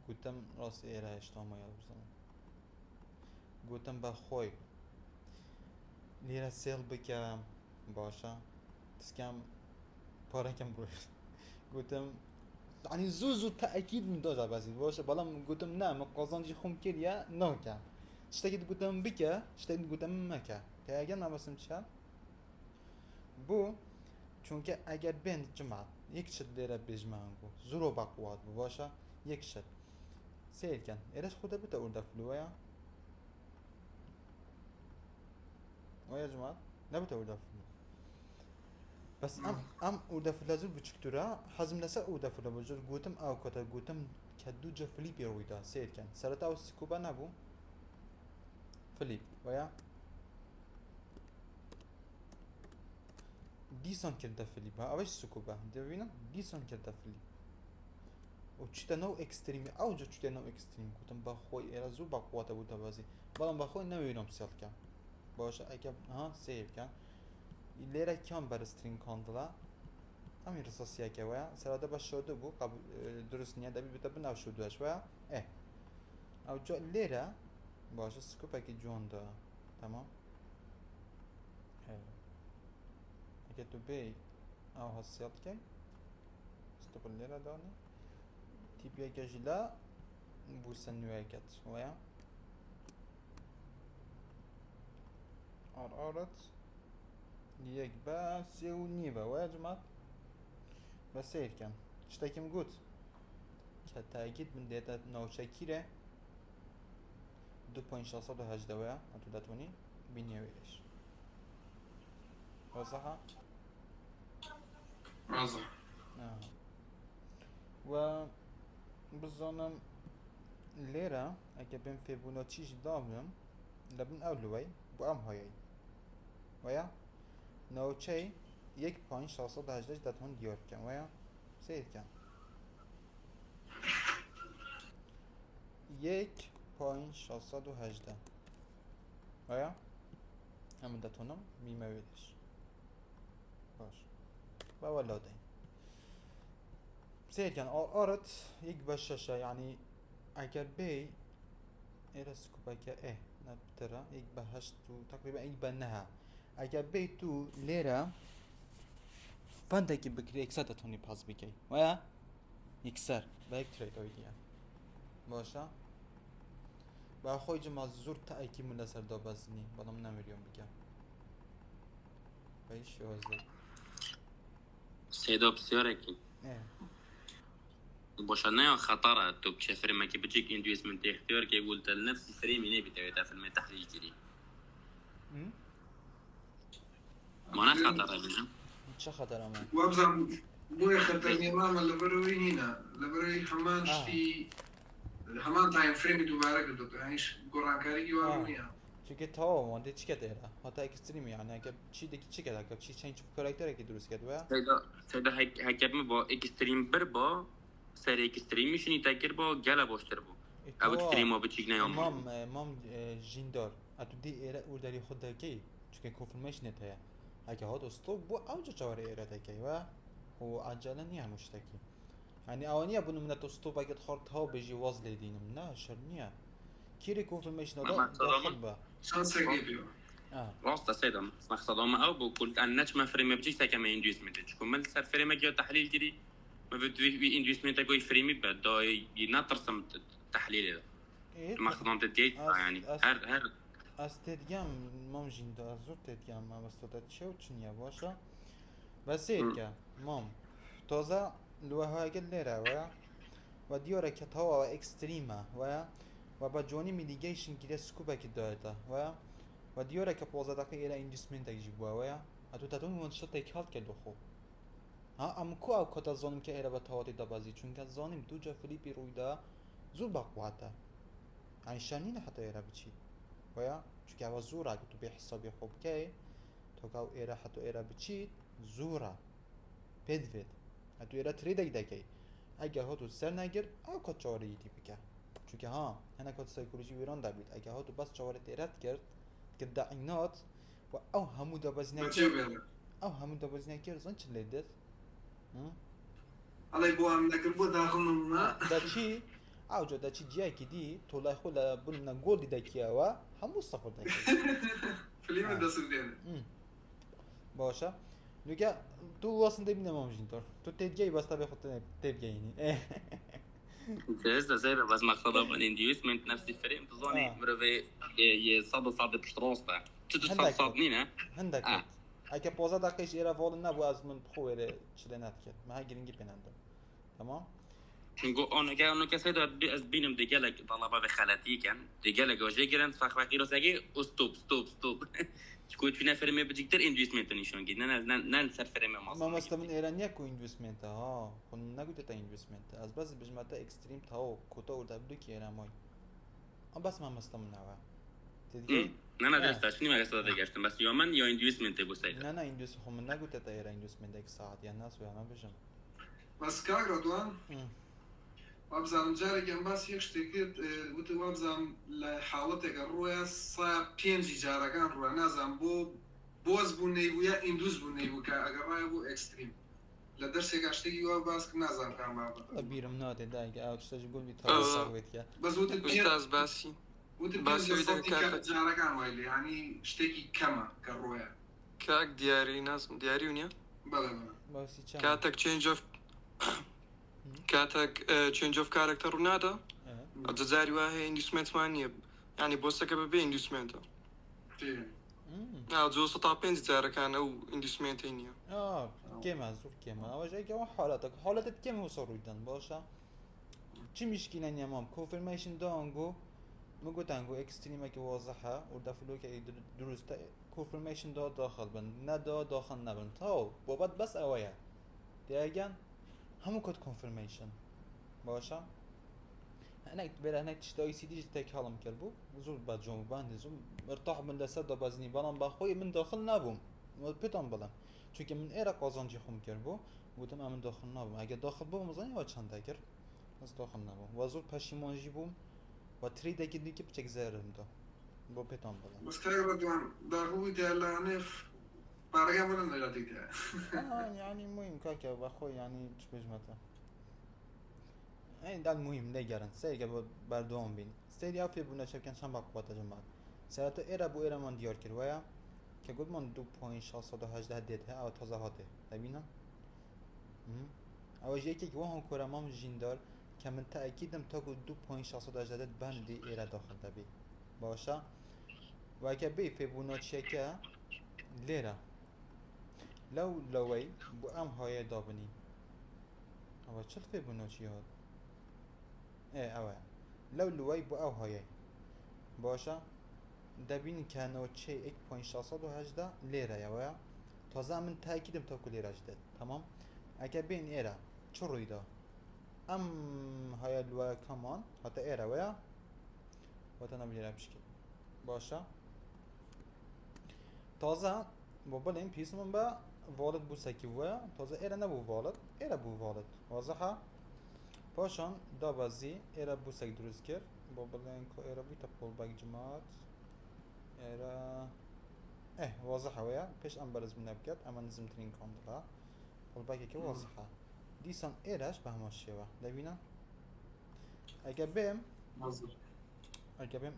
گوتم راست ایره اشتاما یاد بزنم گوتم با خوی لیره سیل بکم باشه تسکم پاره کم بروش گوتم یعنی زور تأکید میدازه بازید باشه بالام گوتم نه مقازنجی خون کریه نه کم شتاید گوتم بکه شتاید گوتم مکه که اگر نباسم چه بو چونکه اگر بند جماعت یک شد لیره بجمعانگو زورو بقوات بو باشه یک شد سیر کن ایرش خوده بوده اورده فلوه ویا جماعت نبوده اورده فلو بس ام اورده فلو زور بچکتوره حزم نسا اورده فلو بجور گوتم او کتا گوتم که دو جا فلیپ رویده سیر کن سرطا او سکوبه نبو فلیپ ویا دیسان کرده فلیپ ها اوش سکوبه دوینا دیسان کرده فلیپ و چیتا نو اکستریمی او جا چیتا نو اکستریم گوتم با خوی ایرا زور با قواته بوده بازی بالام با خوی نوینم سیل کن باشه اگه ها سیل کن لیره کم بر استرین کندلا همین رساسیه که ویا سراده باش شده بو درست نیه دبی بیتا بناو شدوش ویا او جا لیره باشه سکوبه که جون دا تمام اگه تو بی او حسیات که استوپل لیره دانی تیپی اگه جلا بوسن نوه کت ویا آرت یک بس یه و نیوه ویا جماعت بس سیر کن چطاکیم گوت که تاکید من دیتا نوچکیره 2.618 ویا اتو داتونی بینیویش واضحه واضح و بزنم لیره اگه بین فیبوناچیش دارم لبن اولوی با ام هایی ویا نوچه 1.618 داتون دیار کن ویا سیر کن 1.618 ویا همون داتونم میمویدش باش و ولاده سیر کن آرت یک بششه یعنی اگر بی إيرا سكوباكا إيه نبترا إيك بهشتو تقريبا إيك بنها أجا بيتو ليرا فاندكي بكري إكساتة توني باس بكي ويا يكسر بايك تريد أويديا باشا با خوی جمع زور تا ایکی من سر دا بزنی بادم نمیریام بگم بایش یازده سيدو بسيوركي اه بوشنا خطرة توك شفري ما كي بتجيك اندويسمنت اختيار كي قلت لنفس الفريم ينبي تبي في الماء تحليل جديد ما أنا خطرة بنا چه خطر اما وابزع بويا خطرني ماما لبروي هنا لبروي حمان شتي حمان تايم فريم دوباره كدو هايش قران كاري وارميا چونکه تا مانده چی کده ایره حتی اکستریم یعنی اگه چی دیگه چی کده اگه چی چینج کاراکتره که درست کرد و سيدا هكذا با اكستريم بربا سر اكستريم مشيني تاكر با جلا باشتر با او اكستريم ما بتشيك نيام مام جیندار اتو دی ایره او داری خود دکی چونکه کنفرمیشن نتایه اگه هات استوب بو اوجا چاره ایره دکی و هو عجله نیه مشتکی يعني اوانيه بنو من استوب اگه خورت ها بيجي واز ليدينم نه شر نیه كيري كونفرميشن أما دا صدامة. خطبه شانس جيبيو راستا سيدا مخصدام او بقول ان نتش فريم بتجيك تا كما اندويسمنت تكون مل سر فريم جا تحليل جدي ما بدي اندويسمنت كوي فريم بدا ينطرسم تحليل هذا ايه مخصدام تديت يعني هر استديام مام جيندا زور تديام ما استودت شو تشنيا باشا بس هيك مام توزا لوها قال ليرا و دیاره که تا اکستریمه و با جوانی میدیگیشن گیره سکوبه که دایده و دیاره که 15 دقیقه ایره اینجسمنت اگه جیبوه و اتو تاتون منشط ایک حال کرده خو ها ام کو او کتا زانم که ایره با تاواتی دا بازی چون که زانم دو جا فلیپی روی دا زور باقواته یعنی شانینه حتی ایره بچی چون که او زور اگه تو به حسابی خوب که تو که او ایره حتی ایره بچی زوره پدوید اتو ایره تریده دکی اگر هاتو سر نگر او کات چاره ایدی بکه چونکه ها هنه کات سایکولوژی ویران دابید اگر هاتو بس چاره تیرت کرد که دعینات و او همو دا بازی نگر او همو دا بازی نگر زن چه لیدت؟ علي بو عم نكر بو داخل منا دا چی؟ او جا دا چی جایی که دی طولای خود بول من گول دیده کیا و همو صفر دا کیا فيلم ده سودين باشه نوگه تو واسن دبینه مامجین طور تو تدگیی بس تا بخواد تبگیینی لسه سيدا بس مخصدام الاندويسمنت نفس الفريم تظني مروي يصاد بشتروستا تدو صادنينا هندك اگه 15 دقیقش ایره والن نبو از من بخو ایره چله نت کرد من ها گرینگی پیننده تمام نقول انا كسيدا از بينم دجالك طلبه بخالتي كان دجالك وجه جرانت فاخيرو ساجي ستوب تكون فينا فريم بتقدر اندويسمنت نشون جدا ننسى فريم ما مستمن ایرانیا کو اینوستمنت ها خون نگو تا اینوستمنت از بس بجمعتا اکستریم تا کوتا و دبلو کی ایرامای بس ما مستمن نوا تدگی انا درست شنو ما قصد داشتم بس يومن يا اندويسمنت بو سيدا نه ایندوس خو من نگو تا ایران اینوستمنت یک ساعت یا ناس و انا بجم بس كاك رضوان وابزام جاري كان بس يشتكيت وابزام لحالتك الرؤيا صار بينجي جارا كان رؤيا نازم بوز بوني ويا اندوز بوني وكا اقرأي بو اكستريم لدرسي قاشتكي واباس نازم كان بابا بیرم ناده دايق او تشتاج قول بي تا ساويت يا بس وت استاذ باسي بينجي ويدا صوتي كاكا. جارا كان وايلي يعني اشتكي كما كالرؤيا كاك دياري ناس دياري ونيا بلا باسی چند كاتك تشينج اوف كاتك تشينج اوف كاركتر ونادا الجزائري واهي اندوسمنت مانية يعني بوسك ببي اندوسمنت فيه جو سطا بين جزائر كان او اندوسمنت هينيا كيما زور كيما اول شيء كمان حالتك كيما وصل رويدن باشا چی مشکل این یمام کنفرمیشن دانگو مگو تانگو اکستریمه که واضحه و دفلو که درسته کنفرمیشن دا داخل بن نه دا داخل نبن تا بابت بس اوایه دیگن همو کد کنفرمیشن باشه انا برا هناك تشتاي سي دي تك حالم كربو زول باجوم باند زول مرتاح من لسه دا بازني بانم باخوي من داخل نبوم بيتام بلم چونكه من ايرا قازانجي خم كربو بودم من داخل نبوم اگه داخل بوم زنی و چند اگر از داخل نبوم و زول پشیمانجی بوم و تری دکی دیگه بچک زرم دا با بيتام بلم بس كاك رضوان داخوي تالا نف بارقا ولا نلاتيك يعني مهم كاكا باخوي يعني چ بجمتا این دل مهم نگرن سریع بردوام بین سری افی بونه چه کن شنبه قوت جماعت سرات ایرا بو ایرا من دیار کرد ویا که گفت من 2.618 دیده او تازه هاته ببینم او جایی که واه کورا مام جیندار که من تأکیدم تا گفت 2.618 بندی ایرا داخل دبی باشه و که بی فی بونه چه که لیره لو لوی بو ام های دابنی او چل فی بونه چی هاد ايه اوه لو لوي بو او هاي باشا دبين كانوا شيء 1.618 ليرة يا ويا تازه من تأكيدم تاكو ليرة جدد تمام اكا بين ايرا چرو يدا ام هاي لوي كمان حتى ايرا ويا واتنا بليرة بشكل باشا تازه بابلين بيسمن با والد بو سكي ويا تازه ايرا نبو والد ايرا بو والد واضحة پاشان دابازی ایرا بوسک درست کرد با بلین که ایرا بیتا پول باگ جماعت ایرا واضحه ویا پیش ام برز من نبکت اما نزم ترین کاندلا پول باگی که واضحه دیسان ایراش به همه شیوه دبینا اگه بیم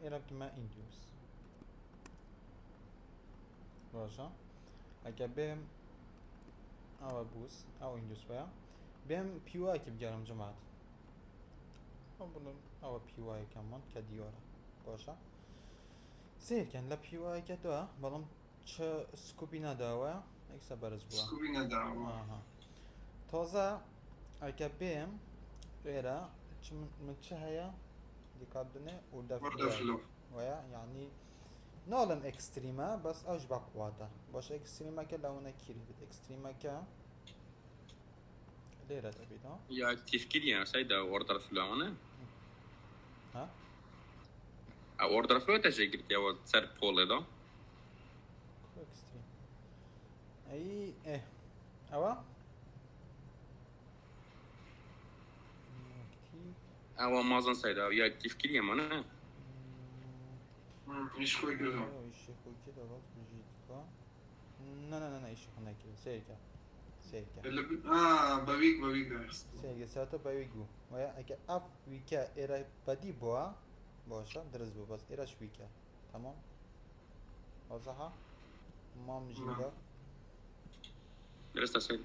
ایرا که ما ایندیوس باشا اگه بیم او بوس او ایندیوس ویا بیم پیو ای که بگرم جماعت bunun ama PUI كمان كديورة باشا سير كان لا PUI كدوا بلام چه سكوبينا دوا اكسا برز بوا سكوبينا دعوة آها تازه اگه بیم غيره من چه هيا ديكاد دنه وردا فلو ويا يعني نالن اكستريما بس اوج بقواتا باش اكستريما كلا هنا كيري بت اكستريما كا ليرة تبيد ها یا اکتیف کردی سایدا اوردر فلوانه ها اوردر فلو تجي قلت يا ولد سر بول ده اكستريم اي اوا اكتيف او مازن سایدا یا اکتیف کردی منه ايش خوي كده ايش خوي كده غلط بجيتكا لا ايش خونا كده سيركا بويك ده سيركا ساعته بويكو ويا اكا اف ويكا ايرا بدي بوا باشا درز بو بس ايراش ويكا تمام واضحة ما مجيبا درست سایدا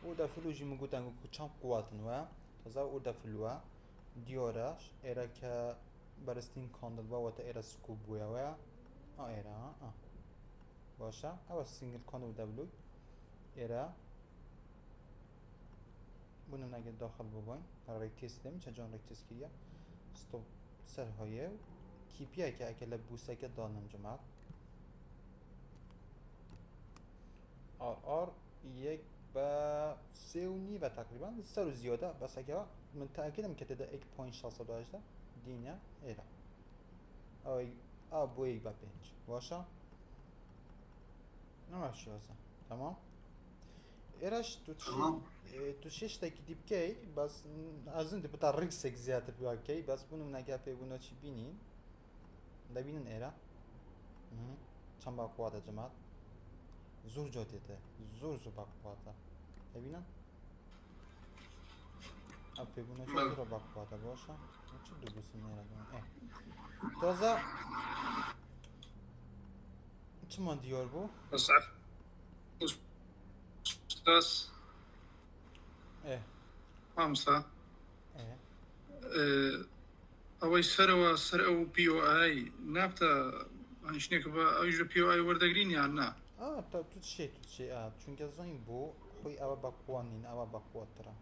ودا فلوجي مقوتان كم قواتن ويا تزا ودا فلوا ديوراش ايرا كا برستين كاندل باوتا ايرا سكوب بويا ويا ايرا باشا او سنجل كاندل دبلو ايرا bunun اگه داخل بباین ریکتیس دیم چه جان ریکتیس کریه ستوب سر هایو کیپیه که اگه لبوسه که دانم جماعت آر یک با 3.5 تقریبا سر و زیاده بس اگه من تأکیدم که تده 1.618 دینه ایره او بو یک با 5 باشه نماشی هستم تمام ایرش تو شش تاکی دیب کی بس از این دیب تا ریکسک زیادتر بیا کی بس bunun نگه بونو چی بینین دبینن ایرا چند با قواتا جماعت زور جاتیته زور با قواتا دبینن افی بونو چه زور با قواتا باشه چه دو بسیم ایرا دون تازه چه من دیار بو؟ بس خمسة أول سر أو بي أو آي نابتا هنشنيك با أيجو بي أو آي وردقرين يعني نا تو چه چون که زاین بو خوی اوا با قوانین اوا با قواترا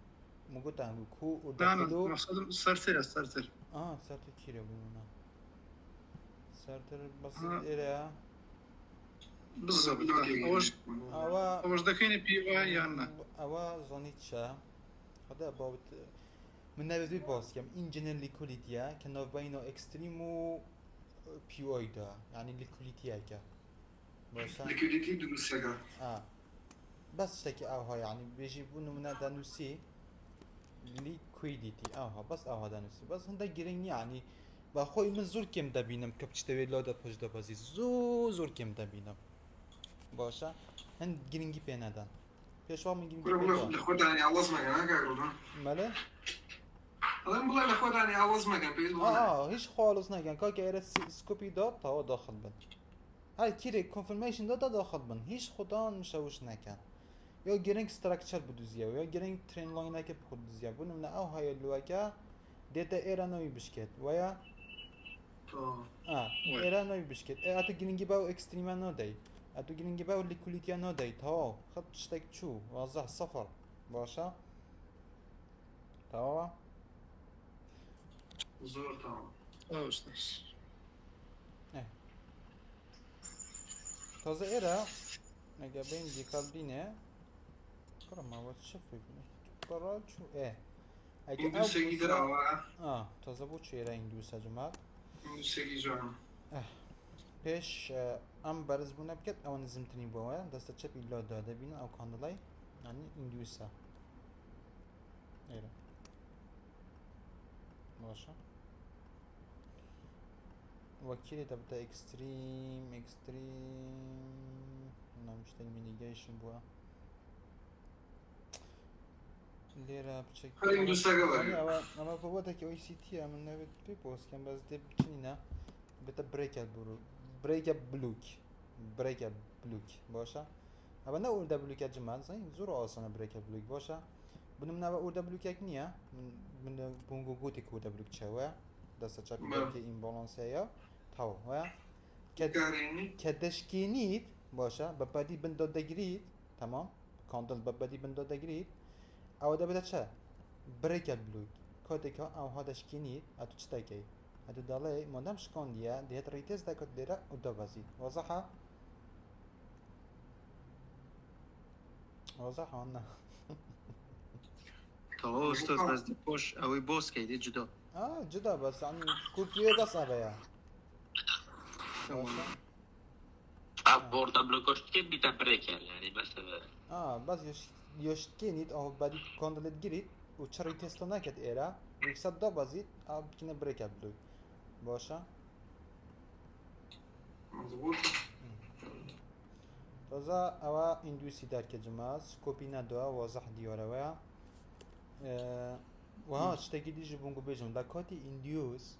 مگو تانگو کو و لا دخلو مقصد سرتر سرتر کیره بونا سرتر بس ایره بالضبط أوش دكيني بي أو آي يعني نا اوا زانیت چه خدا بابت من نبیدوی باز کم این جنن لیکولیتیه که نوبینو اکستریم و پیوی دا یعنی لیکولیتیه که باشه ليكويديتي دوسيغا بس تکی اوها یعنی بیجی بونو من دانوسی لیکویدیتی اوها بس اوها دانوسی بس هنده گرنگ یعنی با خوی من زور کم دبینم که پچتوی لادت پشت بازی زور کم دبینم باشه هند گرنگی پی ندن پیشوا من گرنگی پی خود يعني الله اسمك انا قاعد ماله الان بلا لخواد يعني عوض مكان بيز هیچ خالص نگن که اگر سکوپی داد تا داخل بن های تیره کنفرمیشن داد داخل بن هیچ خدا مشوش نکن یا گرینگ استراکچر بدوزیه یا گرینگ ترین لاینه که بخود دوزیه بونم نه او های لوکه دیتا ایرانوی بشکت و یا ایرانوی بشکت اتو گرینگی باو اکستریمه ندای اتو گرینگی باو لیکولیتیا ندای تا خط تشتک چو واضح صفر باشه تمام زور تمام اه استاذ تازه ایره اگه بین دیکابلینه کرم مواد شفی برای چو اگه این دوستگی داره تازه بود چه ایره این دوسته جمعه این دوستگی جان پیش ام برز بونه بکت او نزمتنی بوه دسته چپ ایلا داده بینه او کاندلای یعنی این دوسته ایره باشه وكيلي تبدا اكستريم نمشتي مينيجيشن بوا ليرا بشكل خلينا ندوس على اما فوتك او سي تي من نبت بيبوس كان بس دي بتشينا بتا بريك بلوك باشا اما نقول دبلوك يا جماعه زين زورو اصلا بريك بلوك باشا بنم نبا اول دبلوك يا من بونغو غوتي كو دبلوك تشوا دسته چاپی که این بالانسه تاو و کدشکینید باشه ببادی بندو دگرید تمام کاندل ببادی بندو دگرید او ده بده چه بریک بلوک کدی که او هادشکینید اتو چه تکی اتو داله مادم شکاندیه دیت ریتز دکت دیره او دو وزید واضحه نه تا استاذ بس دی پوش اوی باز کردی جدا جدا بس يعني كورتيه بس ابيا برده بلوکش که بیتا بریکر یعنی بس بس يشتكينيت او بعد كوندلت جريت وشري تيستو نكت ايرا ويكسد دو بازيت او بكينا بريكر بلوي باشا مظبوط تازا او اندوسي دار كجماس سكوبينا دوا واضح ديورا ويا وها شتاكي ديجي بونغو بيجم دا كاتي انديوس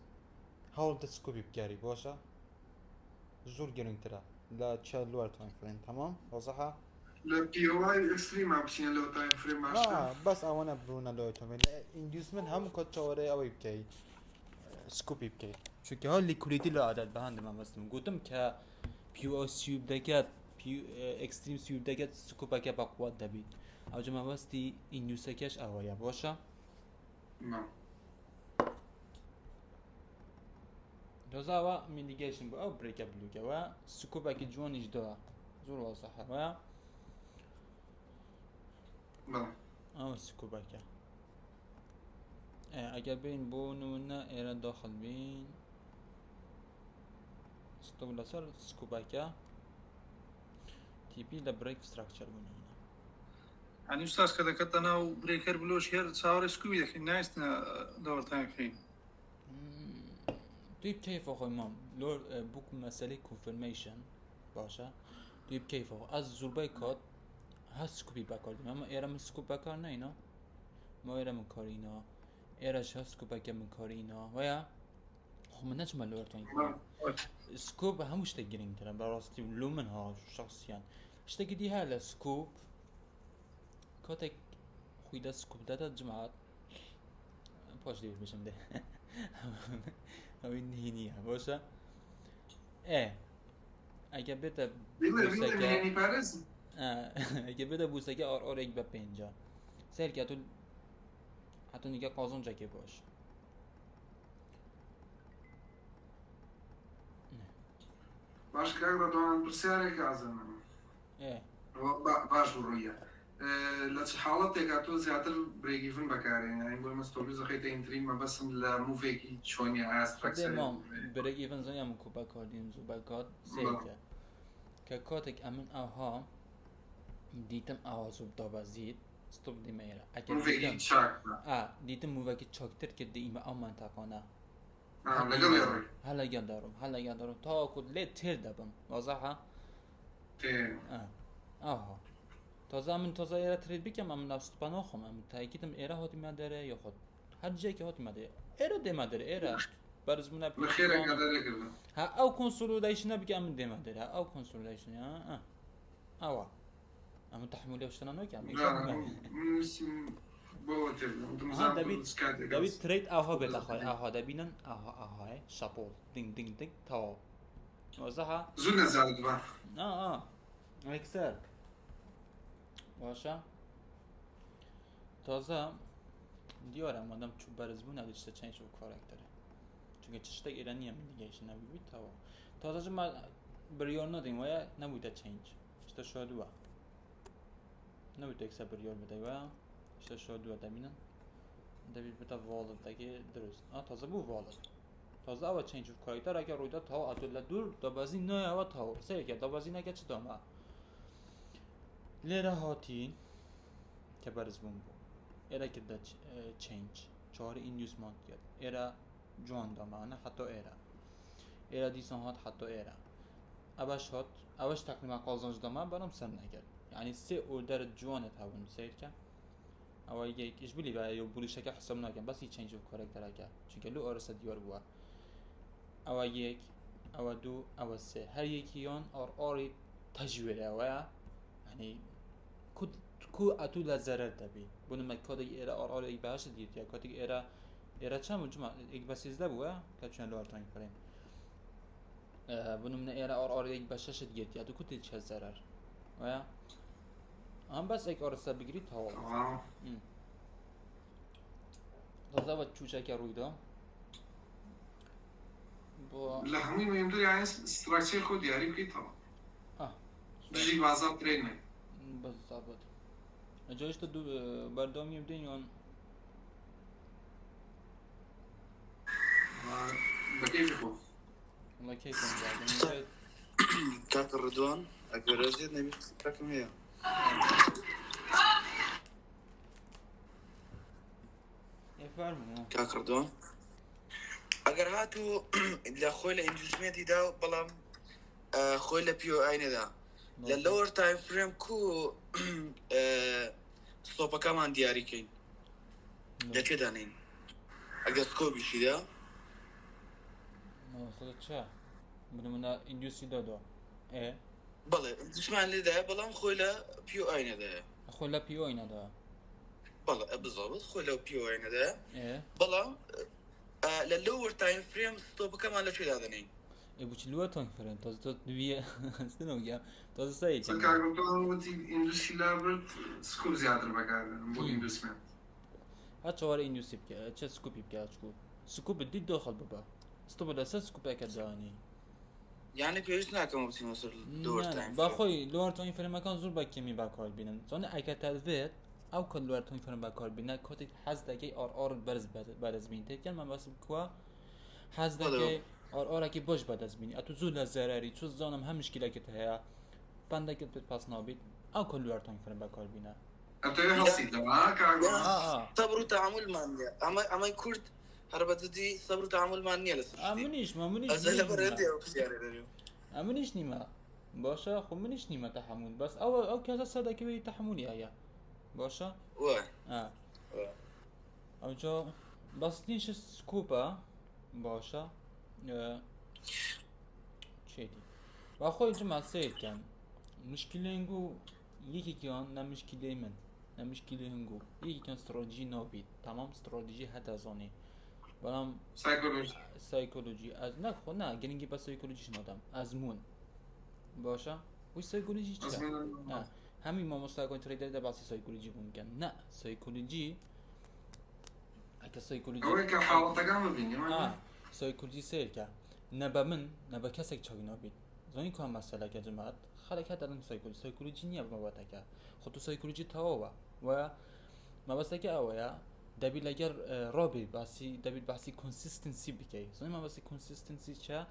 هاول تسكوبي بكاري باشا زور جرين ترى لا تشال لور تايم فريم تمام واضحة لا بي او اي اكستريم عم لو تايم فريم بس اوانا برونا لور تايم انديوسمنت هم كات شواري اوي بكاي سكوبي بكاي شو كه هول ليكوريتي لا عدد بهند ما مستم قلتم ك بيو او سيوب دكات بيو اكستريم سيوب دكات سكوبا كه بقوات دبيت او جماعه واسطي انديوسكش اويا باشا نعم دوزاوا مينيجيشن بو او بريك اب بلوكا و سكوبا كي جوان اجدا زور واضحه و نعم او سكوبا كا اگر بين بو نمونه ايرا داخل بين ستوب لسر سكوبا كا تي بي لبريك ستراكشر بنا يعني استاذ كذا كنت انا وبريكر بلوش هير تصاور سكوبي لكن نايسنا دور تايم فريم دوی بكيف اخوي مام لور بوك مسألة confirmation باشا دوی بكيف اخو از زوربای کات هست سکوبی بکار دیم اما ایرا من سکوب بکار نه اینا ما ایرا من کار اینا ایراش هست سکوب بکر من کار اینا ویا خو من نجمع لور تو این سکوب هموش تگیرین ترن براستی لومن ها شخصیان اشتاقی دی هلا سکوب کاتک خویده سکوب دادا جماعت باش دیو بشم ده همین نهینیه باشه اگه بده اگه بده بوسکه آر یک به پنجا سر که حتی نگه قازون جکه باش باش که اگر دوان برسیاره که ازم باش برویه لچ حالت تکاتو زیادر بریگیفن بکاری یعنی بول مستولیز خیلی اینتریم ما بس لموفی کی چونی استراکچر تمام بریگیفن زنی هم کو بکاردیم زو بکارد سیکه که کاتک امن آها دیتم آوازو دابازید استوب دیمیره اگر موفی چاک دیتم موفی چاکتر که دیم آم منطقانه هلا دارم تا کد لی تیر دبم واضحه تازه من تازه ایره ترید بکم من نفست پناه خم من تاکیدم ایره هاتی من داره یا خود هر جایی که هات مده ایرا دم داره ایرا برز منا بخیر قدر کردم ها او کنسوليديشن بقى من دم داره او کنسوليديشن ها اوا اما تحمله وشتنا نوكا لا مش بوتر دبي تريد اوها بيت اخوي اوها دبينن اوها هاي شابول دينج دينج دينج تو وزها زون زاد با اكسر باشا تازه دیارم آدم چوب برزبون نداشته چنج و کاراکتره چون چشتا ایرانی هم دیگه ایش نبید تازه ما بریار ندیم و یا نبوده چنج چشتا شادوه نبوده اکسر بریار بده و چشتا شادوه دبینن دبید بتا والد دگه درست تازه بو والد تازه اول چنج و کاراکتر اگر رویده تا اتوله دور دابازی نه اول تا سه که دابازی نگه چه دامه لیره هاتین که برزبون بود ایرا که دا چنج چهار ایندیوسمنت کرد ایرا جوان دامانه حتی ایرا دیسان هات حتی ایرا اوش تقریبا قازانج دامه برام سر نگرد یعنی سه اوردر جوانت هاون سیر که اوه یک ایش بلی باید یو بولیشه که حساب نگم بس ای چنج و کارکتر اگر چونکه لو آرسه دیار بوا اوه یک اوه دو اوه سه هر یکیان آری تجویره اوه یعنی کو اتول ضرر دبی بونم کاد ایرا آر ای باش دید یا کاد ایرا چند جمع یک بس 13 بوده که چند لوار تایم فریم بونم نه ایرا آر یک باشش دید یا تو کدی چه ضرر و هم بس یک آرسته بگیری تا تازه و چوچه که روی دا با لا همین مهم داری یعنی استراکچر خود دیاری بکی تا بجی وازاب ترین نه بس ثابت جایش تو بردامی بدین یا بكيف يكون؟ والله كيف كان كاك الرضوان أجرزيت نبي كاكم هي يفهموا كاك الرضوان أجر هاتو اللي خويله إنجليزميتي دا بلام خويله بيو أين دا للور تايم فريم كو ستوبا كمان دياري كين لا كده نين أجر سكوبي شي دا ما خلص شا بدنا إنديوسي دادو إيه بله تسمع اللي ده بلام خويله بيو أين دا أخو لا بيو أين دا بله بالضبط خويله بيو أين دا إيه بلام للور تايم فريم ستوبا كمان لا كده نين إيه بتشلوه تون فرن تاز دوية استنوا يا تاز سايق سكاغوتون وتي اندستري لابرت سكول زيادة بقى بو انفستمنت هاتشوار إنديوسي بكا تشا سكوبي بكا تشكو سكوب بدي داخل بابا استوب ده سس سكوب أكداني يعني بيش ناكم بتي مصر لور تايم باخوي لور تايم فرن مكان زور باكيمي باكار بينن زون أكتر او كل لور تايم فرن باكار بينن كاتي حزده كي آر برز بين تيجي من بس بكوا حزده كي آر که باش بعد از بینی اتو زول ضرری چون زانم هم مشکلی که ته بنده که پس نابید او کل ور تایم فرن بکار بینه انت ايه حسيت معاك صبر وتعامل مانيا اما كرد هربت دي صبر وتعامل مانيا لسه امنيش ازل برندي او خيار امنيش نيما باشا خو منيش نيما تحمل بس او كذا ساده كي تحملي هيا باشا واه او جا بس نيش سكوبا باشا چی و خود جمع سید کن مشکل هنگو یکی کن نه مشکل من نه مشکل هنگو یکی کن استراتژی نابید تمام استراتژی حد از آنی برام سایکولوژی از نه خود نه گرینگی با سایکولوژیش ندم ازمون باشه وی سایکولوژی چیه نه همین ما مستقیم تریدر در باسی سایکولوژی ممکن نه سایکولوژی اگه سایکولوژی اوه که حالا تگام بینی سایکولوژی سیر که نبا من نبا کسی چاقی نبید زنی که هم مسئله که جماعت خلقه دارن سایکولوژی نیه مبادا که خود تو سایکولوژی تاوه و مباسته که اوه دبی لگر رابی باسی دبی باسی کنسیستنسی بکی زنی مباسی کنسیستنسی چه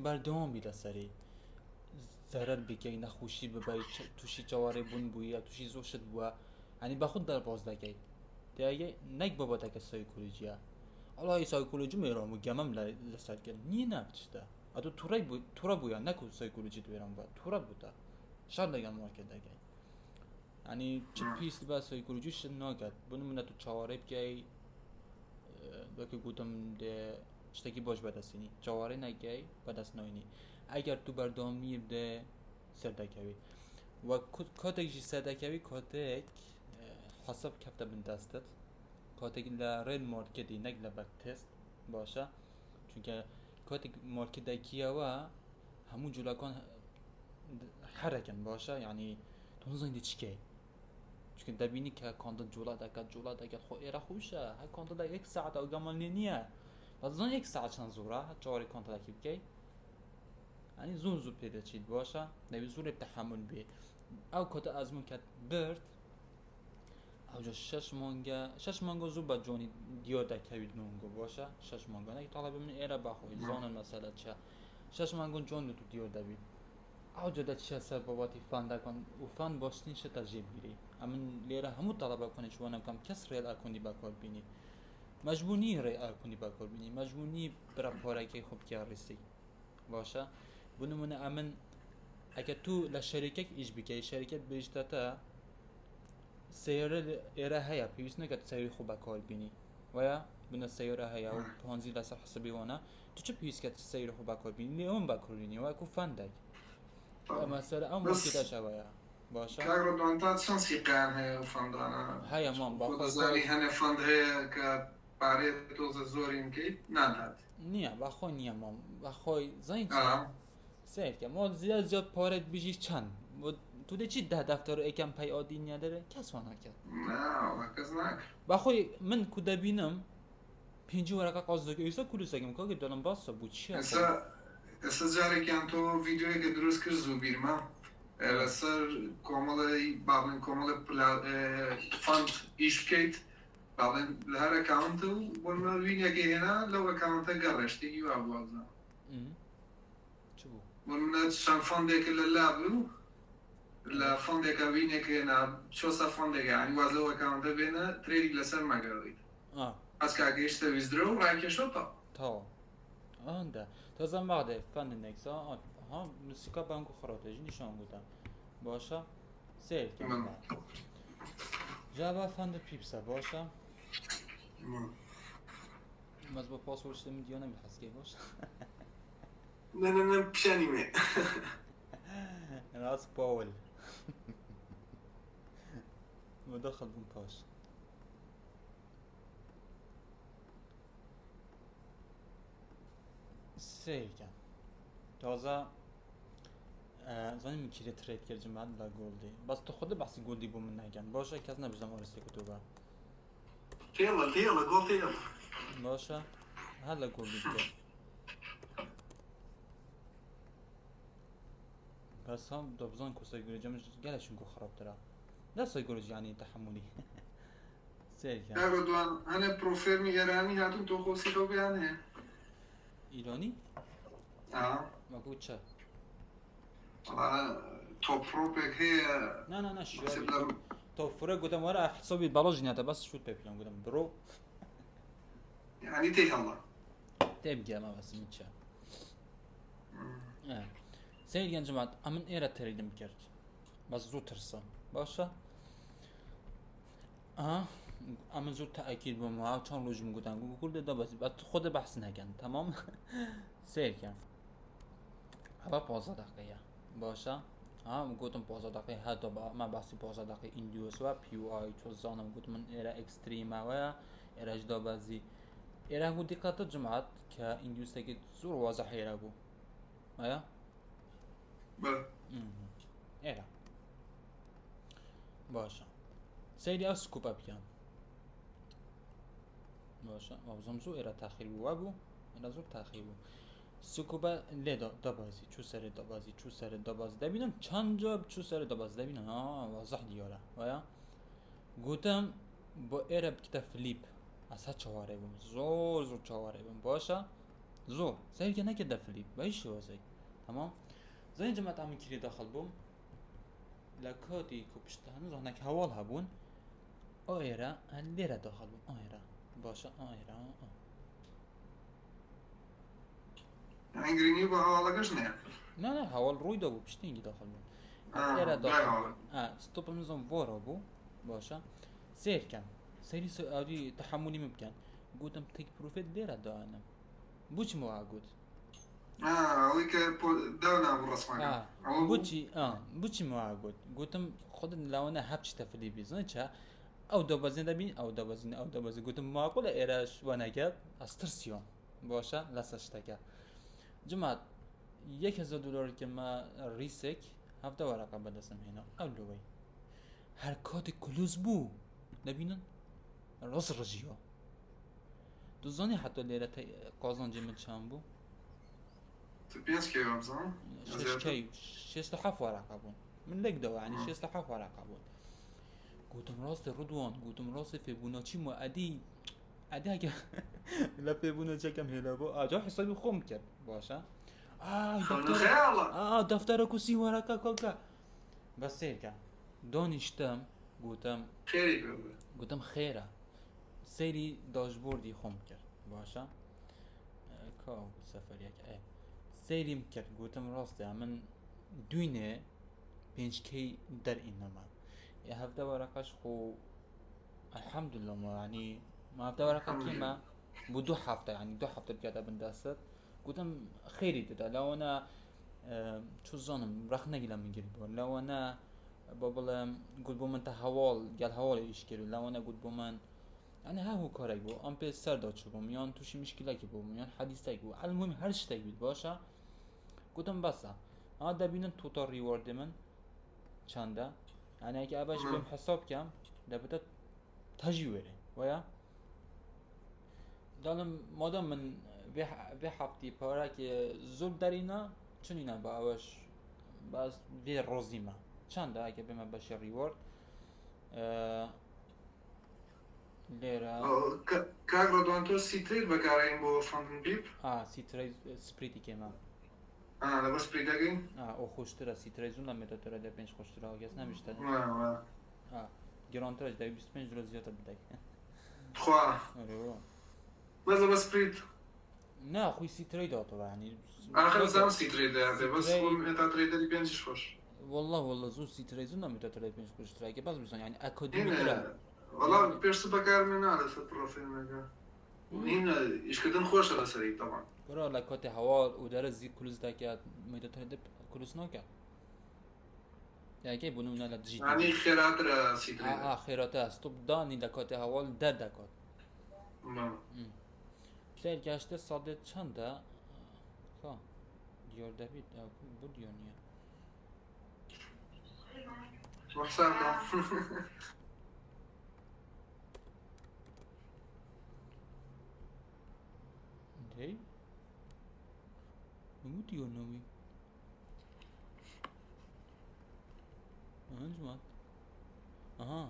بردوام بیده سری ضرر بکی نخوشی ببایی توشی جواره بون بوی یا توشی زوشت بوا یعنی با خود در باز دکی دیگه نک مبادا که سایکولوژیه الله سایکولوژی میرم گمم لسر کرد نی نفچته اتو تورا بویا نکو سایکولوژی دویرم با تورا بوده شاید لگم مارکت دگه یعنی چه پیست با سایکولوژیش ناگد بونو من تو چواره بگی وەکی گوتم دێ شتێکی بۆش بەدەستنی جاوارێ نەگەی بەدەست نۆینی ئەگەر تو بەردەوامی بدێ سەردەکەوی وە کاتێکیشی سەردەکەوی کاتێک حەسەب کەفتە بن دەستت کاتێک لە ڕێن مارکێتی نەک لە بەک تست باشە چونکە کاتێک مارکێتێکیەوە هەموو جوولەکان حرەکەن باشە یعنی تۆ نزانیدی چکەی چونکە دەبینی کە کاندن جوڵا دەکات خۆ ئێرە خۆشە هەر کاندلا 1 ساعت ئەو گەمەڵێ نییە بەزان 1 ساعت چەند زۆرە هەر چاوەڕێ کاندلاکی بکەی ئەنی زۆر پێ دەچیت باشە دەبێت زۆر تەحمل بێ ئەو کاتە ئەزمون کات برد ئەوجا 6 مانگە زوو بە جۆنی دیۆر دەکەویت نونگۆ باشە 6 مانگانەی تاڵە من ئێرە باخۆی زانن مەسەلە چە 6 مانگۆن جۆن تو دیۆر دەبیت ئەوجا دەچە سەر بابەتی فاندەکان و فان باشترین شتە ژێبگیری ئەمن لێرە هەموو تەڵەبەکانی جوانە بکەم کەس ڕێل ئاکۆنی باکاربینی مەجبوونی ڕێ ئاکۆنی باکاربینی مەجبوونی برە پارەکەی خۆ بکە ڕێستی باشە بۆ نمونە ئەمن ئەگە تو لە شەریکێک ئیش بکەی شەریکەت بێژتەتە سەیارە ئێرە هەیە پێویست نەکات سەیری خۆ باکاربینی وایە بنە سەیارە هەیە و پانزی لەسەر حسەبی وانە تو چه پێویستکات سەیری خۆ باکاربینی لێ ئەوم باکاربینی وایکو فاندێک مثلا ئەو مۆکیدەشەوەیە باشە کاگڕۆدوان تا چەند سیقیان هەیە فەندانە هەیە مام بەزاری هەنێ فەند هەیە کە پارێت تۆزە زۆری بکەیت نادات نییە بەخۆی نییە مام بەخۆی زەین سیرکە مۆ زیاد پارێت بژی چەند تو دەچیت دا دەفتەر ئەکەم پەی ئادی نیە دەرێ کەسوان ناکات کەس ناکە بەخۆی من کو دەبینم پێنجی وەرەکە قاز دەکە ئێستا کولوسەکەم کاگە دەڵم باسە بوو چیە ئێستا جارێکیان تۆ ڤیددیۆیەکە دروست کرد زوو بیرمە لەسەر کۆمەڵی باڵێن کۆمەڵی فەند ئیش بکەیت باڵێن لە هەر ئەکاونت و بۆمە وینەکە هێنا لەو ئەکاونتە گەڕێشتێکی وا بوازە بۆمە چەند فەندێکە لە لابوو لە فەندێکە وینێک هێنا چۆسە فەندێکە ینی واز لەو ئەکاونتە بێنە ترێدێک لەسەر مەگەڕیت ئەس کاگەیشتە ویزدرە و ڕاکێشۆتە تاوە ئەوەندە تازە مادە فەندێکسا ها موسیقا بانک و خڕاتێژی نیشان گوتە باشە سێرکە جا با فەندە پیپسە باشە مەز بۆ پاسوەرد شتە من دیۆ نەبی حەسکەی باشە نە پیشانی مێ راس باول مدخل بون باش سيركا تازه زنی میکیره ترید کرد بعد لا گلدی بس تو خود بحث گلدی بو من نگن باشه کس نبزم آرسته کتوبه تيلا گل تيلا باشه هلا گلدی بده بس هم دبزان كوسا جمش قالشون خراب ترى لا سيقولوا يعني تحملي سيركا رضوان انا بروفيرمي ايراني هاتون تو خوسي تو بيانه ايراني ما قلت شا توب بروبك هي لا شو تو فرق قدام ورا حسابي بلوجني هذا بس شو بيبلون قدام برو يعني تيلا تبقى ما بس من شا سيركا جماعة امن ايرا تريدم كرت بس زو ترسم باشا امن زود تأكيد بما چون روز میگفتن گوگل ده بس بعد خود بحث نکن تمام سيركا هوا 15 دقیقه باشه گفتم 15 دقیقه حتی ما بحثی 15 دقیقه ایندیوس و پیو آی چون زانم گفتم من ایرا اکستریمه و ایرا اجدا بازی ایرا گفت دقت جماعت که ایندیوس تکی زور واضح ایرا بو آیا بله ایرا باشه سيدي اسكوبا بيان باشه مبزم زو ایرا تأخیر بو ابو ایرا زور تأخیر بو سکوبا لیدا دبازی چو سر دبازی دبینم چند جا چو سر دبازی دبینم واضح دیاره ویا گفتم با ایرب کتا فلیپ از ها چهاره بیم زور چهاره بیم باشه زور سعی که نکرده فلیپ بایشی واسه تمام زین جماعت همین کلی داخل بوم لکاتی که پشت هنوز هنک حوال هبون آیره لیره داخل بوم آیره باشه آیره انگرینی با حوالاگش نه حوال روی دو پشتینگی داخل بود ایره داخل ستوب میزم وارا بو باشه سیر کن سری سعودی تحملی ممکن گوتم تێک پرۆفێت لێرە داوانم بچم وا گوت ئەوەی کە داو نابوو ڕسمەکە بچم وا گوت گوتم خودت لاوانە هەپچتە فلی بیزن چە ئەو دەبەزین دەبین ئەو دەبەزین ئەو دەبەزی گوتم ماقۆ لە ئێرەش وەنەگەت ئەسترسیۆن باشە لەسەر شتەکە جمات $1000 ریسێک هەفتە وەرەقە بەدەستم هێنا ئەو لەوەی هەر کاتێک کلوز بوو دەبینن ڕاست ڕژیۆ دوزانی حتى لێرە قازانجی من چند بوو پێنج کێوە بزانم 67 وەرەقە بوون من لێک دەوە ینی 67 وەرەقە بوون گوتم ڕاستی ڕوودوان گوتم ڕاستی فێبوونەچی مە ئەدی لە پێبوونەچەکەم هێلا بۆ ئاجا حسابی خۆم کرد باشە دەفتەرە کوسی وەرەکە کۆکە بە سێرکە دانیشتم گوتم خێرە سەیری داشبۆردی خۆم کرد باشە کاو سەفەریەک سەیریم کرد گوتم ڕاستە من دوینێ 5Kەی دەرئینەما هەفتە وەرەقەش خۆ الحەمدولله ینی هەفتە وەرەقە کێمە بۆ 2 هەفتە ینی 2 هەفتە بکاتە بندەست گوتم خێری دەدا لەوانە چۆ زانم ڕەخ نەگیرە من گیر بووە لەوانە بۆ بڵێم گوت بۆ من تا هەواڵ گەل هەواڵی ئیش کرد لەوانە گوت بۆ من ئەنە هەموو کارێک بوو ئەم پێ سەردا چوو بووم یان تووشی مشکلێکی بووم یان حەدیثێک بوو المهم هەر شتێک بیت باشە گوتم بەسە ئا دەبینن توتال ریواردی من چەندە ئەنەیەکە ئەبەش بێم حساب بکەم دەبێتە تەژی وێرێ وایە دەڵم مادام من بێ هەفتی پارەکی زۆر دەرینە چنینە بە ئەوەش باز بێ ڕۆزیمە چەندە ئەگە بێمە بەشی ریوارد لێرە کاک ڕۆدوان تۆ سیتریت بەکارین بۆ فاندن بیپ سیترەی سپریتی کێمە لەبەر سپریتەکەین ئەو خۆشترە سیترەیزون لە مێتەتەرە لە 5 خۆشترا گەس نەمیشتە گرانترش دەی 25 درۆ زیاتر بدەیت خوا بەس لەبەر سپریت نا خۆی سیترەی داتەوە ینی آخر زانم سیتریت دەیاتێ بەس مێتاترێدەری 5 خۆش والله زوو سیترەیزون لە مێتەتەرە 5 خۆشتراکە باز بزان ینی ئەکادمیکرا والله پێشتر بەکارمێ نالەسەر پرۆفیلمەکە هین ئیشکردن خۆشە لەسەری تەمان برا لە کاتی هەواڵ و دەرەزی کلوس دەکات مێتەتەرە کلوس ناکات یاکەی بوو نمونە لە دژی ینی خێراترە سیتریت خێراتە ستۆپ دانی لە کاتی هەواڵ دەردەکات پلەیر گەشتە ساڵێت چەندە دیار دەبێت بۆ دیار نییە دەی هەموو دیۆرنەوەی ئەنجوان ئەها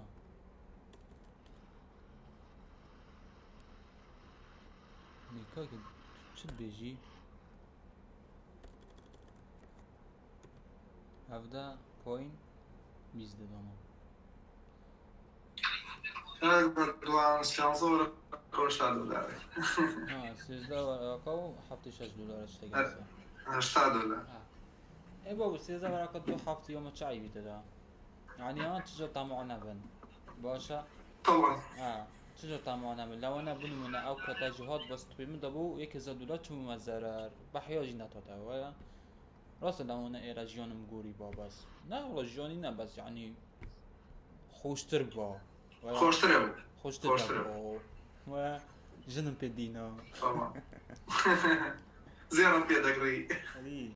نیکاکە چت بێژی هەفدە پۆین 20 دەدەمە دوان سیانزە وەرە کۆشتا دۆلارێ سێزدە وەرەقە و $76 شتێک $80 ئێ بۆ سێزدە وەرەقە 2 هەفتی ئەمە چاوی دەدا ینی ئەوان چجە تەماع نەبن باشە چجە تەماع نەبن لەوانە بنمونە ئەو کەتەژی هات بەستوی من دەبوو $1000 چوومە زەرەر بە حیاژی نەتۆتەوە وایە ڕاستە لەوانە ئێرە ژیانم گۆری با بەس ناوڵە ژیانی نە بەس یعنی خۆشتر بووە خۆشتر بوو ژنم پێ دینەوە زێڕم پێ دەگڕی